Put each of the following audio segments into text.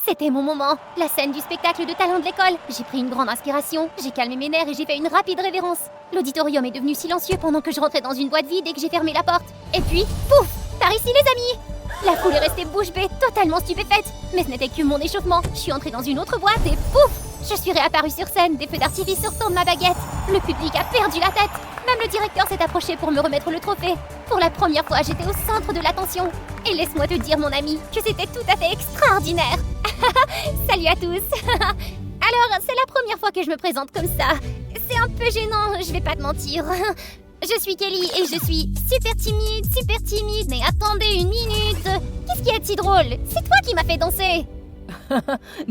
C'était mon moment, la scène du spectacle de talent de l'école. J'ai pris une grande inspiration, j'ai calmé mes nerfs et j'ai fait une rapide révérence. L'auditorium est devenu silencieux pendant que je rentrais dans une boîte vide et que j'ai fermé la porte. Et puis, pouf, par ici les amis. La foule est restée bouche bée, totalement stupéfaite. Mais ce n'était que mon échauffement. Je suis entrée dans une autre boîte et pouf, je suis réapparue sur scène, des feux d'artifice sortant de ma baguette. Le public a perdu la tête. Même le directeur s'est approché pour me remettre le trophée. Pour la première fois, j'étais au centre de l'attention. Et laisse-moi te dire, mon ami, que c'était tout à fait extraordinaire. Salut à tous. Alors, c'est la première fois que je me présente comme ça. C'est un peu gênant, je vais pas te mentir. Je suis Kelly et je suis super timide, mais attendez une minute. Qu'est-ce qui est si drôle? C'est toi qui m'as fait danser.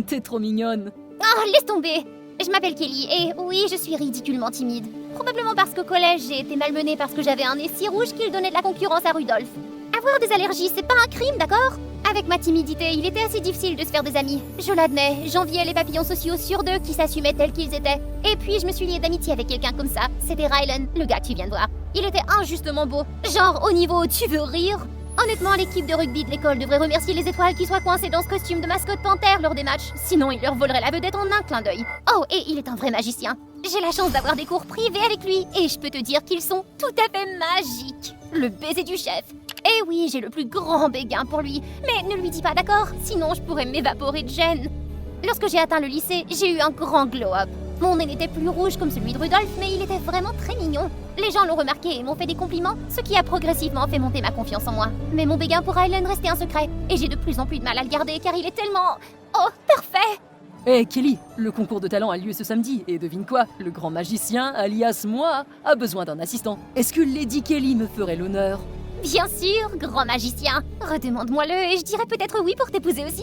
T'es trop mignonne. Oh, laisse tomber. Je m'appelle Kelly et oui, je suis ridiculement timide. Probablement parce qu'au collège, j'ai été malmenée parce que j'avais un nez si rouge qu'il donnait de la concurrence à Rudolph. Avoir des allergies, c'est pas un crime, d'accord? Avec ma timidité, il était assez difficile de se faire des amis. Je l'admets, j'enviais les papillons sociaux sur deux qui s'assumaient tels qu'ils étaient. Et puis, je me suis liée d'amitié avec quelqu'un comme ça. C'était Rylan, le gars que tu viens de voir. Il était injustement beau. Genre, au niveau « tu veux rire ?» Honnêtement, l'équipe de rugby de l'école devrait remercier les étoiles qui soient coincées dans ce costume de mascotte panthère lors des matchs. Sinon, il leur volerait la vedette en un clin d'œil. Oh, et il est un vrai magicien. J'ai la chance d'avoir des cours privés avec lui. Et je peux te dire qu'ils sont tout à fait magiques. Le baiser du chef. Et oui, j'ai le plus grand béguin pour lui. Mais ne lui dis pas d'accord, sinon je pourrais m'évaporer de gêne. Lorsque j'ai atteint le lycée, j'ai eu un grand glow-up. Mon nez n'était plus rouge comme celui de Rudolph, mais il était vraiment très mignon. Les gens l'ont remarqué et m'ont fait des compliments, ce qui a progressivement fait monter ma confiance en moi. Mais mon béguin pour Rylan restait un secret, et j'ai de plus en plus de mal à le garder car il est tellement... Oh, parfait! Hé Kelly, le concours de talent a lieu ce samedi, et devine quoi? Le grand magicien, alias moi, a besoin d'un assistant. Est-ce que Lady Kelly me ferait l'honneur? Bien sûr, grand magicien. Redemande-moi-le et je dirais peut-être oui pour t'épouser aussi.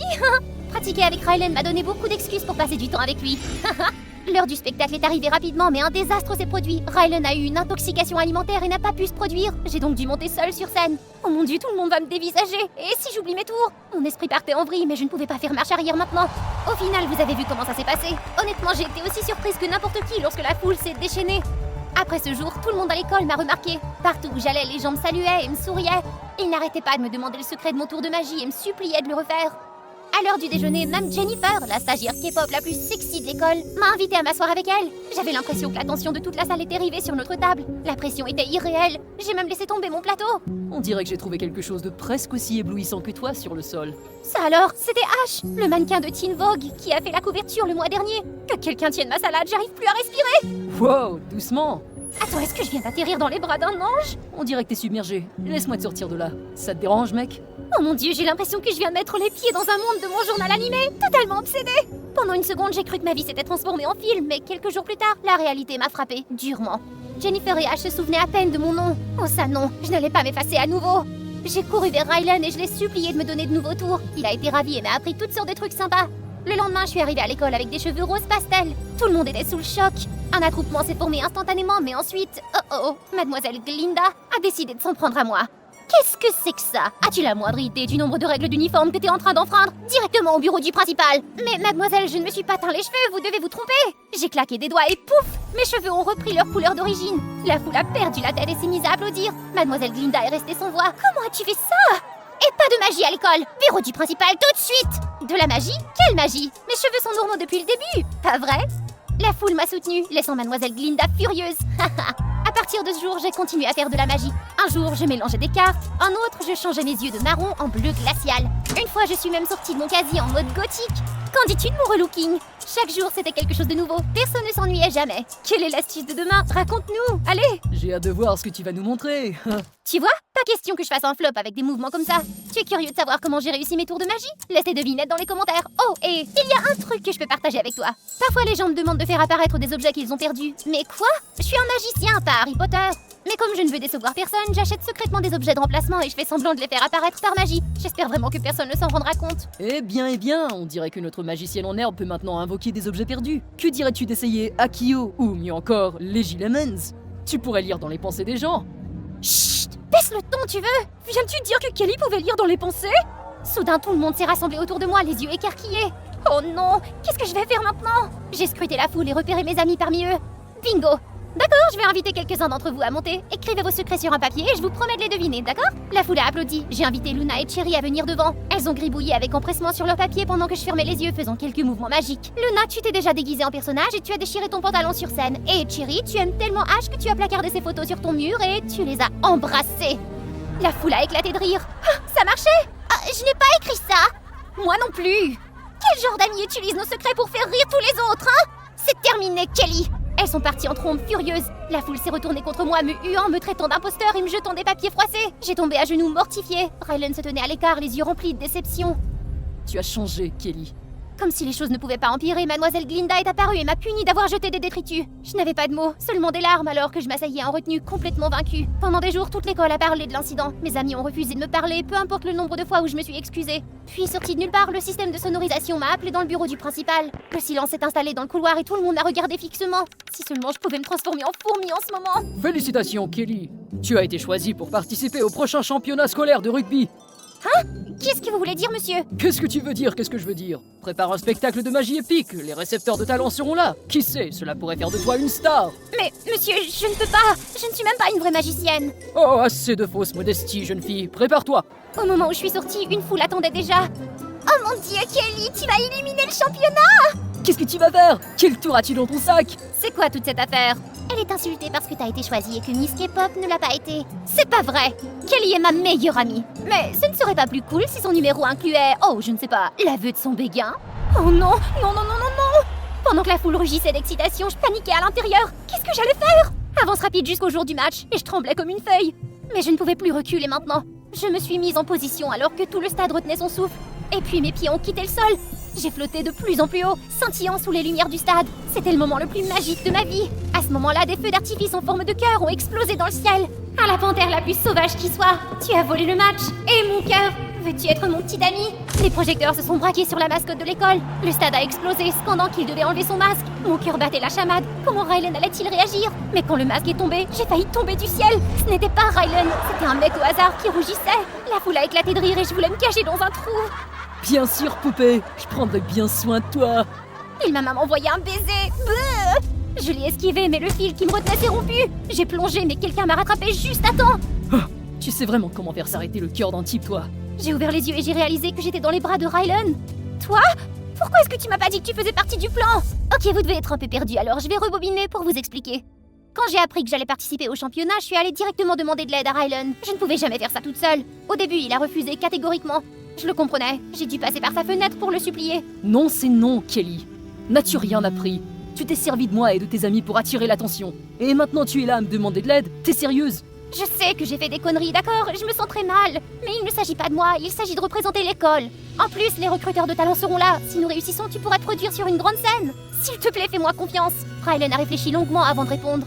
Pratiquer avec Rylan m'a donné beaucoup d'excuses pour passer du temps avec lui. L'heure du spectacle est arrivée rapidement, mais un désastre s'est produit. Rylan a eu une intoxication alimentaire et n'a pas pu se produire. J'ai donc dû monter seule sur scène. Oh mon dieu, tout le monde va me dévisager. Et si j'oublie mes tours? Mon esprit partait en vrille, mais je ne pouvais pas faire marche arrière maintenant. Au final, vous avez vu comment ça s'est passé. Honnêtement, j'ai été aussi surprise que n'importe qui lorsque la foule s'est déchaînée. Après ce jour, tout le monde à l'école m'a remarqué. Partout où j'allais, les gens me saluaient et me souriaient. Ils n'arrêtaient pas de me demander le secret de mon tour de magie et me suppliaient de le refaire. À l'heure du déjeuner, même Jennifer, la stagiaire K-pop la plus sexy de l'école, m'a invitée à m'asseoir avec elle. J'avais l'impression que l'attention de toute la salle était rivée sur notre table. La pression était irréelle. J'ai même laissé tomber mon plateau. On dirait que j'ai trouvé quelque chose de presque aussi éblouissant que toi sur le sol. Ça alors, c'était Ash, le mannequin de Teen Vogue, qui a fait la couverture le mois dernier. Que quelqu'un tienne ma salade, j'arrive plus à respirer. Wow, doucement. Attends, est-ce que je viens d'atterrir dans les bras d'un ange? On dirait que t'es submergé. Laisse-moi te sortir de là. Ça te dérange, mec? Oh mon dieu, j'ai l'impression que je viens de mettre les pieds dans un monde de mon journal animé, totalement obsédé. Pendant une seconde, j'ai cru que ma vie s'était transformée en film, mais quelques jours plus tard, la réalité m'a frappée, durement. Jennifer et Ash se souvenaient à peine de mon nom. Oh ça non, je n'allais pas m'effacer à nouveau. J'ai couru vers Rylan et je l'ai supplié de me donner de nouveaux tours. Il a été ravi et m'a appris toutes sortes de trucs sympas. Le lendemain, je suis arrivée à l'école avec des cheveux roses pastel. Tout le monde était sous le choc. Un attroupement s'est formé instantanément, mais ensuite... Mademoiselle Glinda a décidé de s'en prendre à moi. Qu'est-ce que c'est que ça? As-tu la moindre idée du nombre de règles d'uniforme que t'es en train d'enfreindre? Directement au bureau du principal. Mais mademoiselle, je ne me suis pas teint les cheveux, vous devez vous tromper. J'ai claqué des doigts et pouf, mes cheveux ont repris leur couleur d'origine. La foule a perdu la tête et s'est mise à applaudir. Mademoiselle Glinda est restée sans voix. Comment as-tu fait ça? Et pas de magie à l'école. Bureau du principal tout de suite. De la magie? Quelle magie? Mes cheveux sont normaux depuis le début. Pas vrai? La foule m'a soutenue, laissant mademoiselle Glinda furieuse. À partir de ce jour, j'ai continué à faire de la magie. Un jour, je mélangeais des cartes. Un autre, je changeais mes yeux de marron en bleu glacial. Une fois, je suis même sortie de mon casier en mode gothique. Qu'en dis-tu de mon relooking? Chaque jour, c'était quelque chose de nouveau. Personne ne s'ennuyait jamais. Quelle est l'astuce de demain? Raconte-nous, allez! J'ai hâte de voir ce que tu vas nous montrer. Tu vois? Pas question que je fasse un flop avec des mouvements comme ça. Tu es curieux de savoir comment j'ai réussi mes tours de magie? Laisse tes devinettes dans les commentaires. Oh, et il y a un truc que je peux partager avec toi. Parfois, les gens me demandent de faire apparaître des objets qu'ils ont perdus. Mais quoi? Je suis un magicien, pas Harry Potter. Mais comme je ne veux décevoir personne, j'achète secrètement des objets de remplacement et je fais semblant de les faire apparaître par magie. J'espère vraiment que personne ne s'en rendra compte. Eh bien, on dirait que notre magicienne en herbe peut maintenant invoquer des objets perdus. Que dirais-tu d'essayer Akio ou mieux encore Legi Lemons? Tu pourrais lire dans les pensées des gens. Chut! Baisse le ton, tu veux? Viens-tu dire que Kelly pouvait lire dans les pensées? Soudain, tout le monde s'est rassemblé autour de moi, les yeux écarquillés. Oh non! Qu'est-ce que je vais faire maintenant? J'ai scruté la foule et repéré mes amis parmi eux. Bingo! D'accord, je vais inviter quelques-uns d'entre vous à monter. Écrivez vos secrets sur un papier et je vous promets de les deviner, d'accord? La foule a applaudi. J'ai invité Luna et Cherry à venir devant. Elles ont gribouillé avec empressement sur leur papier pendant que je fermais les yeux faisant quelques mouvements magiques. Luna, tu t'es déjà déguisée en personnage et tu as déchiré ton pantalon sur scène. Et Cherry, tu aimes tellement Ash que tu as placardé ses photos sur ton mur et tu les as embrassées. La foule a éclaté de rire. Ah, ça marchait? Ah, je n'ai pas écrit ça. Moi non plus. Quel genre d'amis utilise nos secrets pour faire rire tous les autres, hein? C'est terminé, Kelly. Elles sont parties en trombe furieuses. La foule s'est retournée contre moi, me huant, me traitant d'imposteur et me jetant des papiers froissés. J'ai tombé à genoux mortifiée. Rylan se tenait à l'écart, les yeux remplis de déception. Tu as changé, Kelly. Comme si les choses ne pouvaient pas empirer, mademoiselle Glinda est apparue et m'a puni d'avoir jeté des détritus. Je n'avais pas de mots, seulement des larmes alors que je m'asseyais en retenue, complètement vaincue. Pendant des jours, toute l'école a parlé de l'incident. Mes amis ont refusé de me parler, peu importe le nombre de fois où je me suis excusée. Puis, sorti de nulle part, le système de sonorisation m'a appelé dans le bureau du principal. Le silence s'est installé dans le couloir et tout le monde m'a regardé fixement. Si seulement je pouvais me transformer en fourmi en ce moment. Félicitations, Kelly. Tu as été choisie pour participer au prochain championnat scolaire de rugby. Hein? Qu'est-ce que vous voulez dire, monsieur? Qu'est-ce que tu veux dire? Qu'est-ce que je veux dire? Prépare un spectacle de magie épique, les récepteurs de talent seront là. Qui sait, cela pourrait faire de toi une star. Mais, monsieur, je ne peux pas. Je ne suis même pas une vraie magicienne. Oh, assez de fausse modestie, jeune fille. Prépare-toi. Au moment où je suis sortie, une foule attendait déjà. Oh mon Dieu, Kelly, tu vas éliminer le championnat! Qu'est-ce que tu vas faire? Quel tour as-tu dans ton sac? C'est quoi toute cette affaire? Elle est insultée parce que t'as été choisie et que Miss K-pop ne l'a pas été. C'est pas vrai! Kelly est ma meilleure amie. Mais ce ne serait pas plus cool si son numéro incluait, oh, je ne sais pas, l'aveu de son béguin? Oh non, non, non, non, non, non! Pendant que la foule rugissait d'excitation, je paniquais à l'intérieur. Qu'est-ce que j'allais faire? Avance rapide jusqu'au jour du match et je tremblais comme une feuille. Mais je ne pouvais plus reculer maintenant. Je me suis mise en position alors que tout le stade retenait son souffle. Et puis mes pieds ont quitté le sol. J'ai flotté de plus en plus haut, scintillant sous les lumières du stade. C'était le moment le plus magique de ma vie. À ce moment-là, des feux d'artifice en forme de cœur ont explosé dans le ciel. À la panthère la plus sauvage qui soit, tu as volé le match. Et mon cœur, veux-tu être mon petit ami? Les projecteurs se sont braqués sur la mascotte de l'école. Le stade a explosé, scandant qu'il devait enlever son masque. Mon cœur battait la chamade. Comment Rylan allait-il réagir? Mais quand le masque est tombé, j'ai failli tomber du ciel. Ce n'était pas Rylan, c'était un mec au hasard qui rougissait. La foule a éclaté de rire et je voulais me cacher dans un trou. Bien sûr, poupée. Je prendrai bien soin de toi. Il m'a même envoyé un baiser. Bleu. Je l'ai esquivé, mais le fil qui me retenait s'est rompu. J'ai plongé, mais quelqu'un m'a rattrapé juste à temps. Oh, tu sais vraiment comment faire s'arrêter le cœur d'un type, toi. J'ai ouvert les yeux et j'ai réalisé que j'étais dans les bras de Rylan. Toi? Pourquoi est-ce que tu m'as pas dit que tu faisais partie du plan? Ok, vous devez être un peu perdu, alors je vais rebobiner pour vous expliquer. Quand j'ai appris que j'allais participer au championnat, je suis allée directement demander de l'aide à Rylan. Je ne pouvais jamais faire ça toute seule. Au début, il a refusé catégoriquement. Je le comprenais, j'ai dû passer par sa fenêtre pour le supplier. Non, c'est non, Kelly. N'as-tu rien appris? Tu t'es servi de moi et de tes amis pour attirer l'attention. Et maintenant tu es là à me demander de l'aide? T'es sérieuse? Je sais que j'ai fait des conneries, d'accord, je me sens très mal. Mais il ne s'agit pas de moi, il s'agit de représenter l'école. En plus, les recruteurs de talent seront là. Si nous réussissons, tu pourras te produire sur une grande scène. S'il te plaît, fais-moi confiance. Rylan a réfléchi longuement avant de répondre.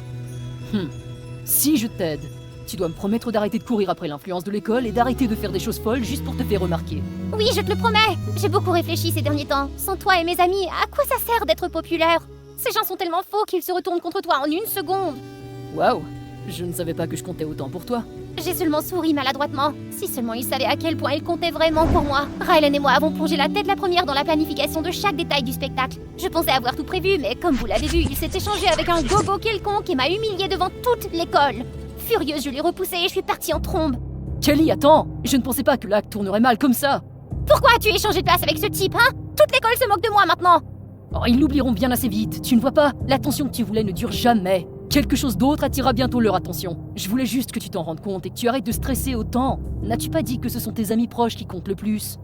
Si je t'aide, tu dois me promettre d'arrêter de courir après l'influence de l'école et d'arrêter de faire des choses folles juste pour te faire remarquer. Oui, je te le promets. J'ai beaucoup réfléchi ces derniers temps. Sans toi et mes amis, à quoi ça sert d'être populaire? Ces gens sont tellement faux qu'ils se retournent contre toi en une seconde. Waouh, je ne savais pas que je comptais autant pour toi. J'ai seulement souri maladroitement. Si seulement il savait à quel point il comptait vraiment pour moi. Rylan et moi avons plongé la tête la première dans la planification de chaque détail du spectacle. Je pensais avoir tout prévu, mais comme vous l'avez vu, il s'est échangé avec un gogo quelconque et m'a humilié devant toute l'école. Furieuse, je l'ai repoussé et je suis partie en trombe. Kelly, attends! Je ne pensais pas que l'acte tournerait mal comme ça! Pourquoi as-tu échangé de place avec ce type, hein? Toute l'école se moque de moi maintenant! Oh, ils l'oublieront bien assez vite, tu ne vois pas? L'attention que tu voulais ne dure jamais. Quelque chose d'autre attirera bientôt leur attention. Je voulais juste que tu t'en rendes compte et que tu arrêtes de stresser autant. N'as-tu pas dit que ce sont tes amis proches qui comptent le plus?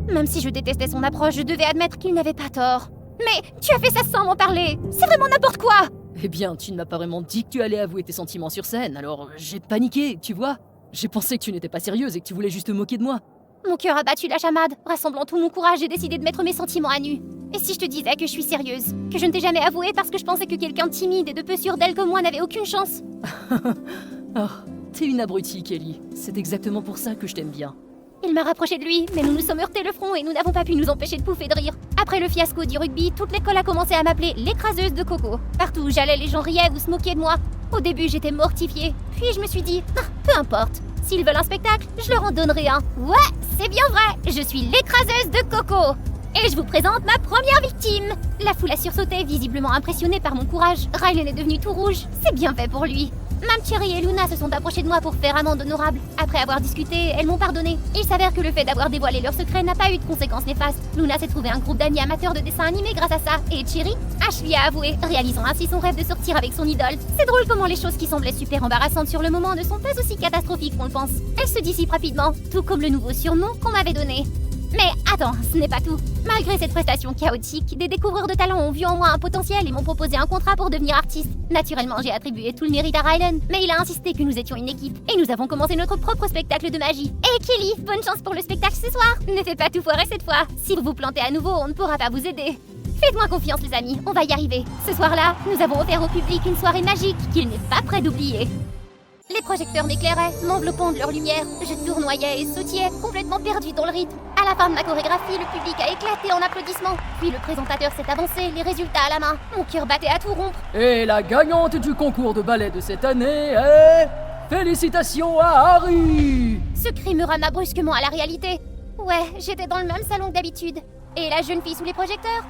Même si je détestais son approche, je devais admettre qu'il n'avait pas tort. Mais tu as fait ça sans m'en parler! C'est vraiment n'importe quoi! Eh bien, tu ne m'as pas vraiment dit que tu allais avouer tes sentiments sur scène, alors j'ai paniqué, tu vois? J'ai pensé que tu n'étais pas sérieuse et que tu voulais juste te moquer de moi. Mon cœur a battu la chamade. Rassemblant tout mon courage, j'ai décidé de mettre mes sentiments à nu. Et si je te disais que je suis sérieuse? Que je ne t'ai jamais avoué parce que je pensais que quelqu'un de timide et de peu sûr d'elle que moi n'avait aucune chance? Oh, t'es une abrutie, Kelly. C'est exactement pour ça que je t'aime bien. Il m'a rapproché de lui, mais nous nous sommes heurtés le front et nous n'avons pas pu nous empêcher de pouffer de rire. Après le fiasco du rugby, toute l'école a commencé à m'appeler l'écraseuse de coco. Partout où j'allais, les gens riaient ou se moquaient de moi. Au début, j'étais mortifiée. Puis je me suis dit, peu importe. S'ils veulent un spectacle, je leur en donnerai un. Ouais, c'est bien vrai, je suis l'écraseuse de coco. Et je vous présente ma première victime. La foule a sursauté, visiblement impressionnée par mon courage. Rylan est devenu tout rouge. C'est bien fait pour lui. Mam Cherry et Luna se sont approchées de moi pour faire amende honorable. Après avoir discuté, elles m'ont pardonné. Il s'avère que le fait d'avoir dévoilé leur secret n'a pas eu de conséquences néfastes. Luna s'est trouvé un groupe d'amis amateurs de dessins animés grâce à ça. Et Cherry, Ashley a avoué, réalisant ainsi son rêve de sortir avec son idole. C'est drôle comment les choses qui semblaient super embarrassantes sur le moment ne sont pas aussi catastrophiques qu'on le pense. Elles se dissipent rapidement, tout comme le nouveau surnom qu'on m'avait donné. Mais attends, ce n'est pas tout. Malgré cette prestation chaotique, des découvreurs de talent ont vu en moi un potentiel et m'ont proposé un contrat pour devenir artiste. Naturellement, j'ai attribué tout le mérite à Rylan, mais il a insisté que nous étions une équipe. Et nous avons commencé notre propre spectacle de magie. Et Kelly, bonne chance pour le spectacle ce soir. Ne fais pas tout foirer cette fois. Si vous vous plantez à nouveau, on ne pourra pas vous aider. Faites-moi confiance les amis, on va y arriver. Ce soir-là, nous avons offert au public une soirée magique qu'il n'est pas prêt d'oublier. Les projecteurs m'éclairaient, m'enveloppant de leur lumière. Je tournoyais et sautillais, complètement perdu dans le rythme. À la fin de ma chorégraphie, le public a éclaté en applaudissements. Puis le présentateur s'est avancé, les résultats à la main. Mon cœur battait à tout rompre. Et la gagnante du concours de ballet de cette année est... Félicitations à Harry! Ce cri me ramena brusquement à la réalité. Ouais, j'étais dans le même salon que d'habitude. Et la jeune fille sous les projecteurs?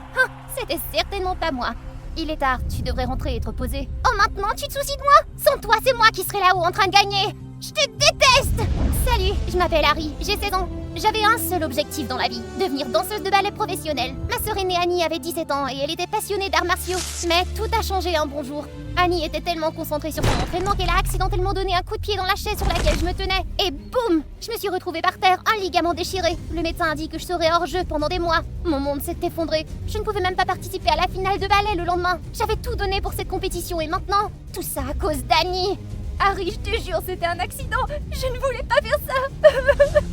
C'était certainement pas moi. Il est tard, tu devrais rentrer et te reposer. Oh, maintenant tu te soucies de moi? Sans toi, c'est moi qui serais là-haut en train de gagner. Je te déteste! Salut, je m'appelle Harry, j'ai 16 ans. J'avais un seul objectif dans la vie, devenir danseuse de ballet professionnelle. Ma sœur aînée Annie avait 17 ans et elle était passionnée d'arts martiaux. Mais tout a changé un bon jour. Annie était tellement concentrée sur son entraînement qu'elle a accidentellement donné un coup de pied dans la chaise sur laquelle je me tenais. Et boum! Je me suis retrouvée par terre, un ligament déchiré. Le médecin a dit que je serais hors jeu pendant des mois. Mon monde s'est effondré. Je ne pouvais même pas participer à la finale de ballet le lendemain. J'avais tout donné pour cette compétition et maintenant, tout ça à cause d'Annie. Harry, je te jure, c'était un accident. Je ne voulais pas faire ça.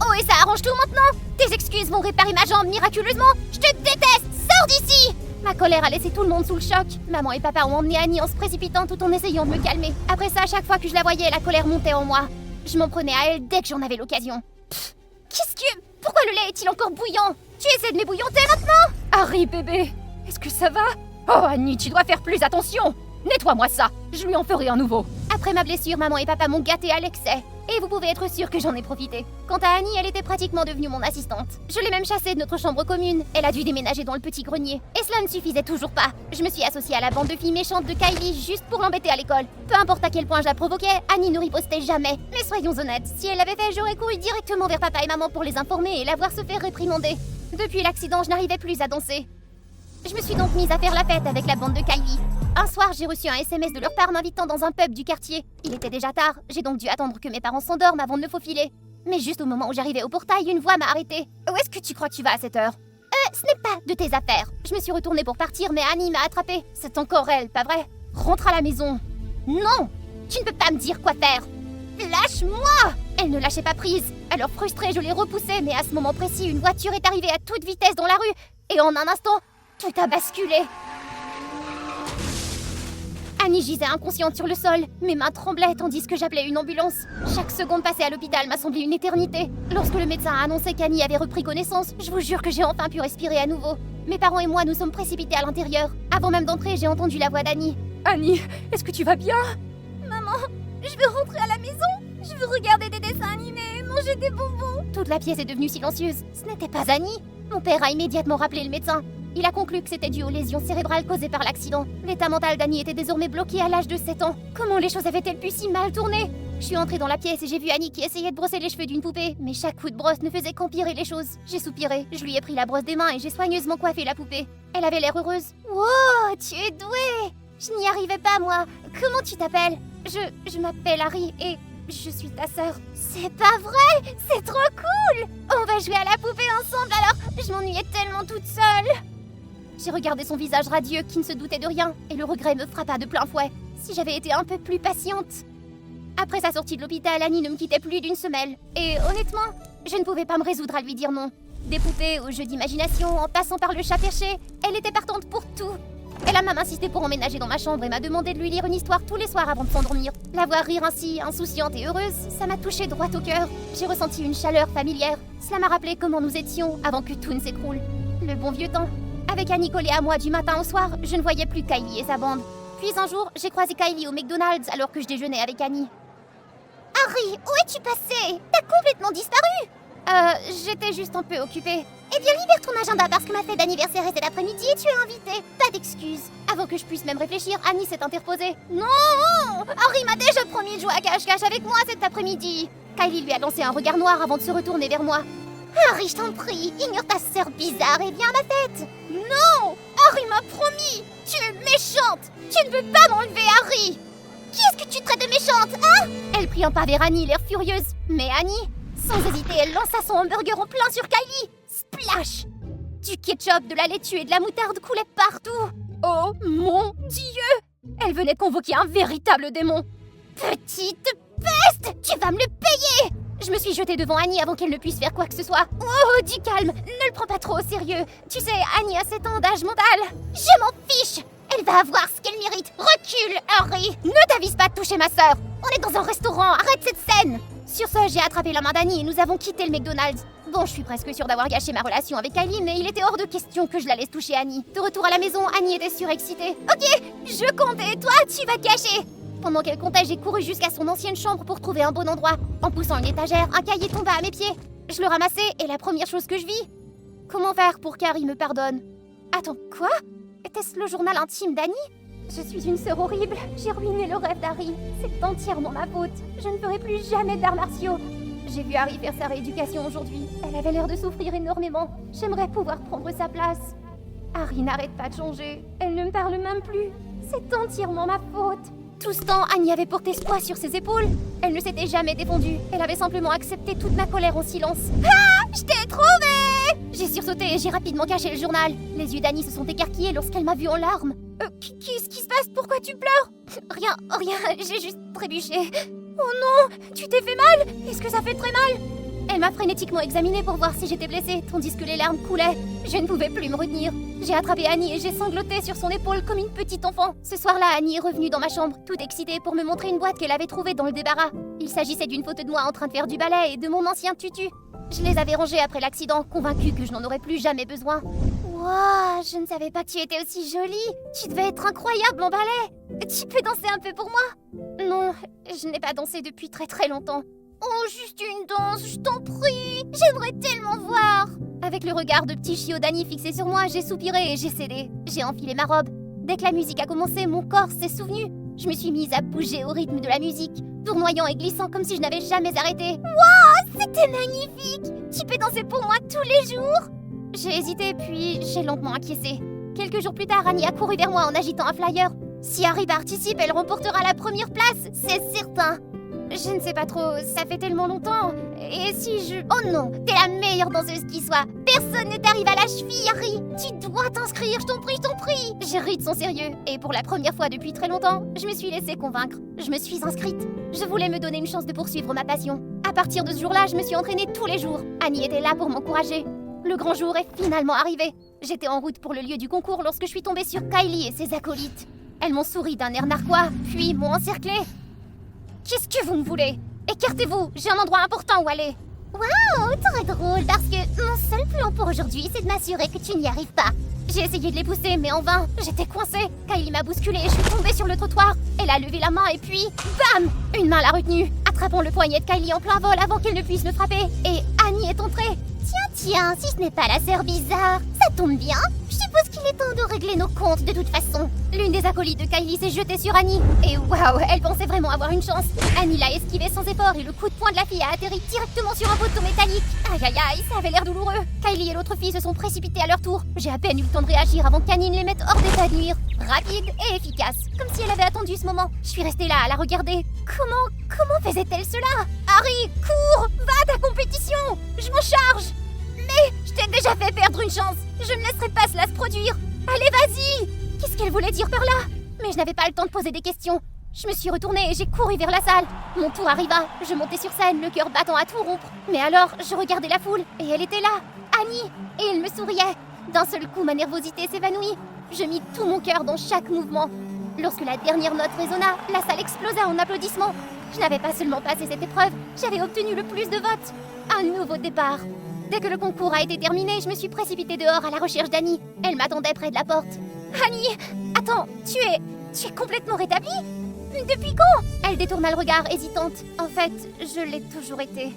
Oh, et ça arrange tout maintenant? Tes excuses vont réparer ma jambe miraculeusement. Je te déteste. Sors d'ici! Ma colère a laissé tout le monde sous le choc. Maman et papa ont emmené Annie en se précipitant tout en essayant de me calmer. Après ça, à chaque fois que je la voyais, la colère montait en moi. Je m'en prenais à elle dès que j'en avais l'occasion. Qu'est-ce que... Pourquoi le lait est-il encore bouillant? Tu essaies de m'ébouillanter maintenant? Harry, bébé, est-ce que ça va? Oh, Annie, tu dois faire plus attention. Nettoie-moi ça, je lui en ferai un nouveau. Après ma blessure, maman et papa m'ont gâtée à l'excès. Et vous pouvez être sûr que j'en ai profité. Quant à Annie, elle était pratiquement devenue mon assistante. Je l'ai même chassée de notre chambre commune. Elle a dû déménager dans le petit grenier. Et cela ne suffisait toujours pas. Je me suis associée à la bande de filles méchantes de Kylie juste pour l'embêter à l'école. Peu importe à quel point je la provoquais, Annie ne ripostait jamais. Mais soyons honnêtes, si elle l'avait fait, j'aurais couru directement vers papa et maman pour les informer et la voir se faire réprimander. Depuis l'accident, je n'arrivais plus à danser. Je me suis donc mise à faire la fête avec la bande de Kylie. Un soir, j'ai reçu un SMS de leur part m'invitant dans un pub du quartier. Il était déjà tard, j'ai donc dû attendre que mes parents s'endorment avant de me faufiler. Mais juste au moment où j'arrivais au portail, une voix m'a arrêtée. Où est-ce que tu crois que tu vas à cette heure? Ce n'est pas de tes affaires. Je me suis retournée pour partir, mais Annie m'a attrapée. C'est encore elle, pas vrai? Rentre à la maison. Non! Tu ne peux pas me dire quoi faire. Lâche-moi! Elle ne lâchait pas prise. Alors frustrée, je l'ai repoussée, mais à ce moment précis, une voiture est arrivée à toute vitesse dans la rue. Et en un instant, tout a basculé. Annie gisait inconsciente sur le sol. Mes mains tremblaient tandis que j'appelais une ambulance. Chaque seconde passée à l'hôpital m'a semblé une éternité. Lorsque le médecin a annoncé qu'Annie avait repris connaissance, je vous jure que j'ai enfin pu respirer à nouveau. Mes parents et moi nous sommes précipités à l'intérieur. Avant même d'entrer, j'ai entendu la voix d'Annie. Annie, est-ce que tu vas bien? Maman, je veux rentrer à la maison. Je veux regarder des dessins animés et manger des bonbons. Toute la pièce est devenue silencieuse. Ce n'était pas Annie. Mon père a immédiatement rappelé le médecin. Il a conclu que c'était dû aux lésions cérébrales causées par l'accident. L'état mental d'Annie était désormais bloqué à l'âge de 7 ans. Comment les choses avaient-elles pu si mal tourner? Je suis entrée dans la pièce et j'ai vu Annie qui essayait de brosser les cheveux d'une poupée, mais chaque coup de brosse ne faisait qu'empirer les choses. J'ai soupiré, je lui ai pris la brosse des mains et j'ai soigneusement coiffé la poupée. Elle avait l'air heureuse. Wow, tu es douée! Je n'y arrivais pas, moi. Comment tu t'appelles? Je m'appelle Harry et je suis ta sœur. C'est pas vrai! C'est trop cool! On va jouer à la poupée ensemble alors! Je m'ennuyais tellement toute seule! J'ai regardé son visage radieux qui ne se doutait de rien et le regret me frappa de plein fouet. Si j'avais été un peu plus patiente. Après sa sortie de l'hôpital, Annie ne me quittait plus d'une semelle. Et honnêtement, je ne pouvais pas me résoudre à lui dire non. Des poupées aux jeux d'imagination, en passant par le chat perché, elle était partante pour tout. Elle a même insisté pour emménager dans ma chambre et m'a demandé de lui lire une histoire tous les soirs avant de s'endormir. La voir rire ainsi, insouciante et heureuse, ça m'a touchée droit au cœur. J'ai ressenti une chaleur familière. Cela m'a rappelé comment nous étions avant que tout ne s'écroule. Le bon vieux temps. Avec Annie collée à moi du matin au soir, je ne voyais plus Kylie et sa bande. Puis un jour, j'ai croisé Kylie au McDonald's alors que je déjeunais avec Annie. Harry, où es-tu passé? T'as complètement disparu! J'étais juste un peu occupée. Eh bien, libère ton agenda parce que ma fête d'anniversaire est cet après-midi et tu es invitée. Pas d'excuses. Avant que je puisse même réfléchir, Annie s'est interposée. Non! Harry m'a déjà promis de jouer à cache-cache avec moi cet après-midi. Kylie lui a lancé un regard noir avant de se retourner vers moi. Harry, je t'en prie, ignore ta sœur bizarre et viens à ma fête. Non! Harry m'a promis. Tu es méchante. Tu ne peux pas m'enlever, Harry. Qui est-ce que tu traites de méchante, hein? Elle prit un pas vers Annie, l'air furieuse. Mais Annie, sans hésiter, elle lança son hamburger en plein sur Kylie. Splash! Du ketchup, de la laitue et de la moutarde coulaient partout. Oh mon Dieu! Elle venait de convoquer un véritable démon. Petite peste! Tu vas me le payer! Je me suis jetée devant Annie avant qu'elle ne puisse faire quoi que ce soit. Oh, du calme, ne le prends pas trop au sérieux. Tu sais, Annie a 7 ans d'âge mental. Je m'en fiche! Elle va avoir ce qu'elle mérite. Recule, Harry! Ne t'avise pas de toucher ma sœur. On est dans un restaurant, arrête cette scène! Sur ce, j'ai attrapé la main d'Annie et nous avons quitté le McDonald's. Bon, je suis presque sûre d'avoir gâché ma relation avec Kylie, mais il était hors de question que je la laisse toucher Annie. De retour à la maison, Annie était surexcitée. Ok, je compte et toi, tu vas te cacher! Pendant qu'elle comptait, j'ai couru jusqu'à son ancienne chambre pour trouver un bon endroit. En poussant une étagère, un cahier tomba à mes pieds. Je le ramassai et la première chose que je vis... Comment faire pour qu'Harry me pardonne? Attends, quoi? Était-ce le journal intime d'Annie? Je suis une sœur horrible. J'ai ruiné le rêve d'Harry. C'est entièrement ma faute. Je ne ferai plus jamais d'arts martiaux. J'ai vu Harry faire sa rééducation aujourd'hui. Elle avait l'air de souffrir énormément. J'aimerais pouvoir prendre sa place. Harry n'arrête pas de changer. Elle ne me parle même plus. C'est entièrement ma faute. Tout ce temps, Annie avait porté ce poids sur ses épaules. Elle ne s'était jamais défendue. Elle avait simplement accepté toute ma colère en silence. Ah! Je t'ai trouvé! J'ai sursauté et j'ai rapidement caché le journal. Les yeux d'Annie se sont écarquillés lorsqu'elle m'a vue en larmes. Qu'est-ce qui se passe? Pourquoi tu pleures? Rien, j'ai juste trébuché. Oh non! Tu t'es fait mal? Est-ce que ça fait très mal? Elle m'a frénétiquement examinée pour voir si j'étais blessée, tandis que les larmes coulaient. Je ne pouvais plus me retenir. J'ai attrapé Annie et j'ai sangloté sur son épaule comme une petite enfant. Ce soir-là, Annie est revenue dans ma chambre, toute excitée pour me montrer une boîte qu'elle avait trouvée dans le débarras. Il s'agissait d'une photo de moi en train de faire du ballet et de mon ancien tutu. Je les avais rangées après l'accident, convaincue que je n'en aurais plus jamais besoin. Wow, je ne savais pas que tu étais aussi jolie. Tu devais être incroyable en ballet. Tu peux danser un peu pour moi? Non, je n'ai pas dansé depuis très très longtemps. Oh, juste une danse, je t'en prie. J'aimerais tellement voir. Avec le regard de petit chiot d'Annie fixé sur moi, j'ai soupiré et j'ai cédé. J'ai enfilé ma robe. Dès que la musique a commencé, mon corps s'est souvenu. Je me suis mise à bouger au rythme de la musique, tournoyant et glissant comme si je n'avais jamais arrêté. Waouh, c'était magnifique. Tu peux danser pour moi tous les jours? J'ai hésité, puis j'ai lentement acquiescé. Quelques jours plus tard, Annie a couru vers moi en agitant un flyer. Si Harry participe, elle remportera la première place, c'est certain. Je ne sais pas trop, ça fait tellement longtemps. Et si je... Oh non, t'es la meilleure danseuse qui soit. Personne ne t'arrive à la cheville, Harry. Tu dois t'inscrire, je t'en prie, je t'en prie. J'ai ri de son sérieux. Et pour la première fois depuis très longtemps, je me suis laissée convaincre. Je me suis inscrite. Je voulais me donner une chance de poursuivre ma passion. À partir de ce jour-là, je me suis entraînée tous les jours. Annie était là pour m'encourager. Le grand jour est finalement arrivé. J'étais en route pour le lieu du concours lorsque je suis tombée sur Kylie et ses acolytes. Elles m'ont souri d'un air narquois, puis m'ont encerclée. Qu'est-ce que vous me voulez? Écartez-vous, j'ai un endroit important où aller. Waouh, très drôle, parce que mon seul plan pour aujourd'hui, c'est de m'assurer que tu n'y arrives pas. J'ai essayé de les pousser, mais en vain. J'étais coincée. Kylie m'a bousculée et je suis tombée sur le trottoir. Elle a levé la main et puis... Bam! Une main l'a retenue, attrapant le poignet de Kylie en plein vol avant qu'elle ne puisse me frapper. Et Annie est entrée. Tiens, si ce n'est pas la sœur bizarre, ça tombe bien. Je suppose qu'il est temps de régler nos comptes de toute façon. L'une des acolytes de Kylie s'est jetée sur Annie. Et waouh, elle pensait vraiment avoir une chance. Annie l'a esquivé sans effort et le coup de poing de la fille a atterri directement sur un poteau métallique. Aïe aïe aïe, ça avait l'air douloureux. Kylie et l'autre fille se sont précipitées à leur tour. J'ai à peine eu le temps de réagir avant qu'Annie ne les mette hors d'état de nuire. Rapide et efficace, comme si elle avait attendu ce moment. Je suis restée là à la regarder. Comment faisait-elle cela? Harry, cours, va à ta compétition. Je m'en charge. Mais je t'ai déjà fait perdre une chance. Je ne laisserai pas cela se produire. Allez, vas-y. Qu'est-ce qu'elle voulait dire par là? Mais je n'avais pas le temps de poser des questions. Je me suis retournée et j'ai couru vers la salle. Mon tour arriva. Je montais sur scène, le cœur battant à tout rompre. Mais alors, je regardais la foule et elle était là, Annie, et elle me souriait. D'un seul coup, ma nervosité s'évanouit. Je mis tout mon cœur dans chaque mouvement. Lorsque la dernière note résonna, la salle explosa en applaudissements. Je n'avais pas seulement passé cette épreuve, j'avais obtenu le plus de votes. Un nouveau départ. Dès que le concours a été terminé, je me suis précipitée dehors à la recherche d'Annie. Elle m'attendait près de la porte. Annie, attends, tu es complètement rétablie? Depuis quand? Elle détourna le regard, hésitante. En fait, je l'ai toujours été.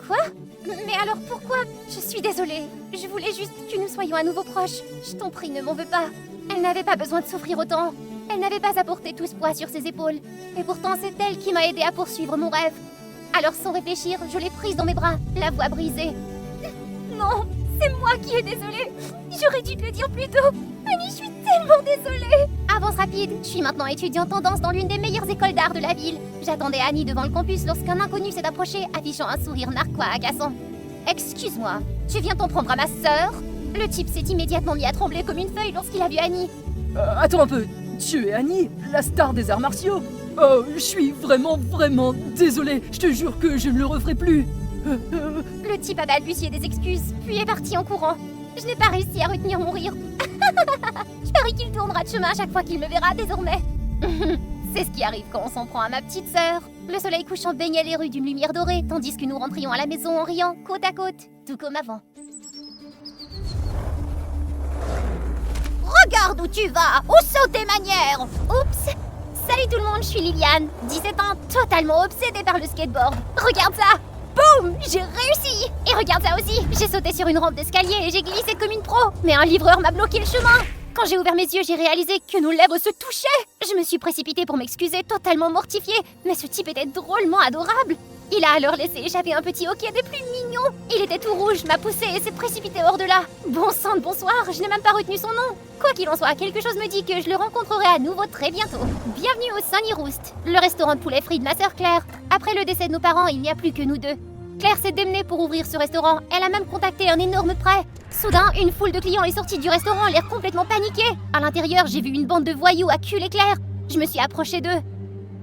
Quoi? Mais alors pourquoi? Je suis désolée. Je voulais juste que nous soyons à nouveau proches. Je t'en prie, ne m'en veux pas. Elle n'avait pas besoin de souffrir autant. Elle n'avait pas à porter tout ce poids sur ses épaules. Et pourtant, c'est elle qui m'a aidée à poursuivre mon rêve. Alors sans réfléchir, je l'ai prise dans mes bras, la voix brisée. Non, c'est moi qui ai désolée. J'aurais dû te le dire plus tôt. Annie, je suis tellement désolée. Avance rapide, je suis maintenant étudiante en danse dans l'une des meilleures écoles d'art de la ville. J'attendais Annie devant le campus lorsqu'un inconnu s'est approché, affichant un sourire narquois agaçant. Excuse-moi, tu viens t'en prendre à ma sœur? Le type s'est immédiatement mis à trembler comme une feuille lorsqu'il a vu Annie. Attends un peu, tu es Annie, la star des arts martiaux? Oh, je suis vraiment désolé, je te jure que je ne le referai plus. Le type a balbutié des excuses, puis est parti en courant. Je n'ai pas réussi à retenir mon rire. Je parie qu'il tournera de chemin à chaque fois qu'il me verra désormais. C'est ce qui arrive quand on s'en prend à ma petite sœur. Le soleil couchant baignait les rues d'une lumière dorée, tandis que nous rentrions à la maison en riant, côte à côte, tout comme avant. Regarde où tu vas! Où sont tes manières? Oups! Salut tout le monde, je suis Liliane, 17 ans, totalement obsédée par le skateboard. Regarde ça! Boum! J'ai réussi! Et regarde ça aussi! J'ai sauté sur une rampe d'escalier et j'ai glissé comme une pro, mais un livreur m'a bloqué le chemin! Quand j'ai ouvert mes yeux, j'ai réalisé que nos lèvres se touchaient! Je me suis précipitée pour m'excuser, totalement mortifiée, mais ce type était drôlement adorable! Il a alors laissé échapper un petit hoquet des plus mignons! Il était tout rouge, m'a poussé et s'est précipité hors de là! Bon sang de bonsoir, je n'ai même pas retenu son nom! Quoi qu'il en soit, quelque chose me dit que je le rencontrerai à nouveau très bientôt. Bienvenue au Sunny Roost, le restaurant de poulet frit de ma sœur Claire. Après le décès de nos parents, il n'y a plus que nous deux. Claire s'est démenée pour ouvrir ce restaurant, elle a même contacté un énorme prêt. Soudain, une foule de clients est sortie du restaurant, l'air complètement paniqué. À l'intérieur, j'ai vu une bande de voyous à cul éclair. Je me suis approchée d'eux.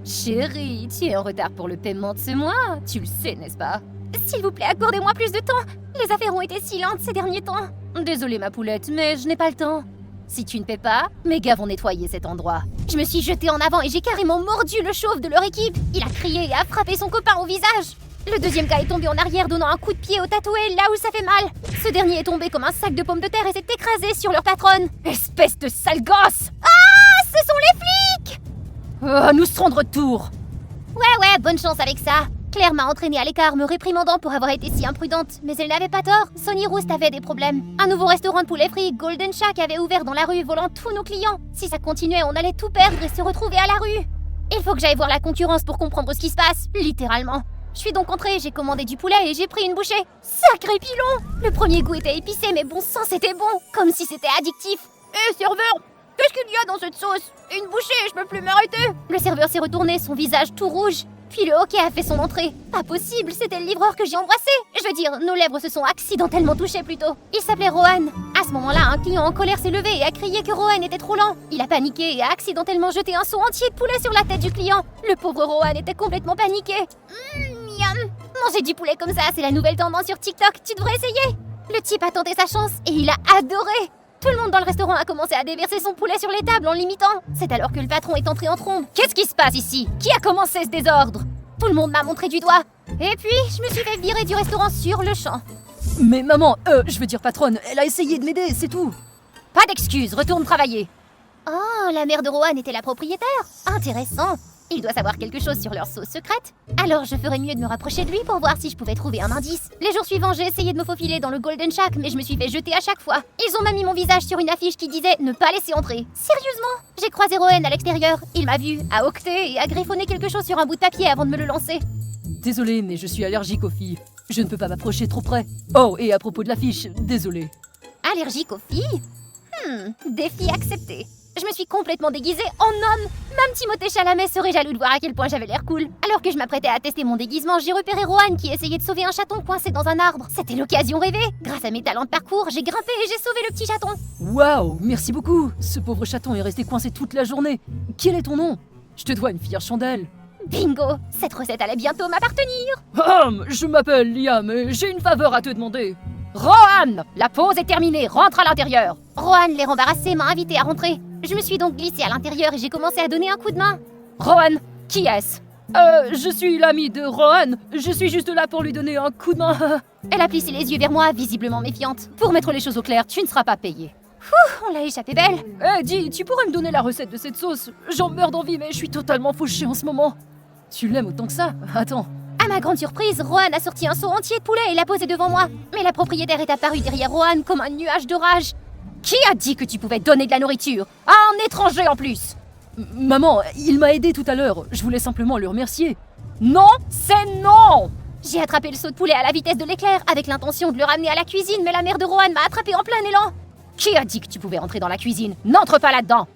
Chérie, tu es en retard pour le paiement de ce mois, tu le sais, n'est-ce pas? S'il vous plaît, accordez-moi plus de temps. Les affaires ont été si lentes ces derniers temps. Désolée ma poulette, mais je n'ai pas le temps. Si tu ne paies pas, mes gars vont nettoyer cet endroit. Je me suis jetée en avant et j'ai carrément mordu le chauve de leur équipe. Il a crié et a frappé son copain au visage. Le deuxième gars est tombé en arrière, donnant un coup de pied au tatoué là où ça fait mal. Ce dernier est tombé comme un sac de pommes de terre et s'est écrasé sur leur patronne. Espèce de sale gosse! Ah, ce sont les flics! Nous serons de retour. Ouais, bonne chance avec ça. Claire m'a entraînée à l'écart, me réprimandant pour avoir été si imprudente. Mais elle n'avait pas tort, Sunny Roost avait des problèmes. Un nouveau restaurant de poulet frit, Golden Shack, avait ouvert dans la rue, volant tous nos clients. Si ça continuait, on allait tout perdre et se retrouver à la rue. Il faut que j'aille voir la concurrence pour comprendre ce qui se passe, littéralement. Je suis donc entrée, j'ai commandé du poulet et j'ai pris une bouchée. Sacré pilon! Le premier goût était épicé, mais bon sang, c'était bon, comme si c'était addictif. Serveur, qu'est-ce qu'il y a dans cette sauce? Une bouchée, je peux plus m'arrêter. Le serveur s'est retourné, son visage tout rouge. Puis le hockey a fait son entrée. Pas possible, c'était le livreur que j'ai embrassé. Je veux dire, nos lèvres se sont accidentellement touchées plutôt. Il s'appelait Rohan. À ce moment-là, un client en colère s'est levé et a crié que Rohan était trop lent. Il a paniqué et a accidentellement jeté un seau entier de poulet sur la tête du client. Le pauvre Rohan était complètement paniqué. Miam. Manger du poulet comme ça, c'est la nouvelle tendance sur TikTok, tu devrais essayer. Le type a tenté sa chance et il a adoré. Tout le monde dans le restaurant a commencé à déverser son poulet sur les tables en l'imitant. C'est alors que le patron est entré en trombe. Qu'est-ce qui se passe ici? Qui a commencé ce désordre? Tout le monde m'a montré du doigt. Et puis, je me suis fait virer du restaurant sur le champ. Mais maman, je veux dire patronne, elle a essayé de m'aider, c'est tout. Pas d'excuses, retourne travailler. Oh, la mère de Rohan était la propriétaire. Intéressant. Il doit savoir quelque chose sur leur sauce secrète. Alors je ferais mieux de me rapprocher de lui pour voir si je pouvais trouver un indice. Les jours suivants, j'ai essayé de me faufiler dans le Golden Shack, mais je me suis fait jeter à chaque fois. Ils ont même mis mon visage sur une affiche qui disait « Ne pas laisser entrer ». Sérieusement? J'ai croisé Rohan à l'extérieur. Il m'a vu, a octé et a griffonné quelque chose sur un bout de papier avant de me le lancer. Désolé, mais je suis allergique aux filles. Je ne peux pas m'approcher trop près. Oh, et à propos de l'affiche, désolé. Allergique aux filles? Défi accepté. Je me suis complètement déguisée en homme. Même Timothée Chalamet serait jaloux de voir à quel point j'avais l'air cool. Alors que je m'apprêtais à tester mon déguisement, j'ai repéré Rohan qui essayait de sauver un chaton coincé dans un arbre. C'était l'occasion rêvée. Grâce à mes talents de parcours, j'ai grimpé et j'ai sauvé le petit chaton. Waouh, merci beaucoup. Ce pauvre chaton est resté coincé toute la journée. Quel est ton nom? Je te dois une fière chandelle. Bingo! Cette recette allait bientôt m'appartenir. Je m'appelle Liam et j'ai une faveur à te demander. Rohan! La pause est terminée, rentre à l'intérieur. Rohan, l'air embarrassé, m'a invité à rentrer. Je me suis donc glissée à l'intérieur et j'ai commencé à donner un coup de main. Rohan, qui est-ce? Je suis l'ami de Rohan. Je suis juste là pour lui donner un coup de main. Elle a plissé les yeux vers moi, visiblement méfiante. Pour mettre les choses au clair, tu ne seras pas payé. On l'a échappé belle. Dis, tu pourrais me donner la recette de cette sauce? J'en meurs d'envie, mais je suis totalement fauchée en ce moment. Tu l'aimes autant que ça? Attends. À ma grande surprise, Rohan a sorti un seau entier de poulet et l'a posé devant moi. Mais la propriétaire est apparue derrière Rohan comme un nuage de rage. Qui a dit que tu pouvais donner de la nourriture à un étranger en plus? Maman, il m'a aidé tout à l'heure. Je voulais simplement le remercier. Non, c'est non! J'ai attrapé le seau de poulet à la vitesse de l'éclair avec l'intention de le ramener à la cuisine, mais la mère de Rohan m'a attrapé en plein élan. Qui a dit que tu pouvais entrer dans la cuisine? N'entre pas là-dedans!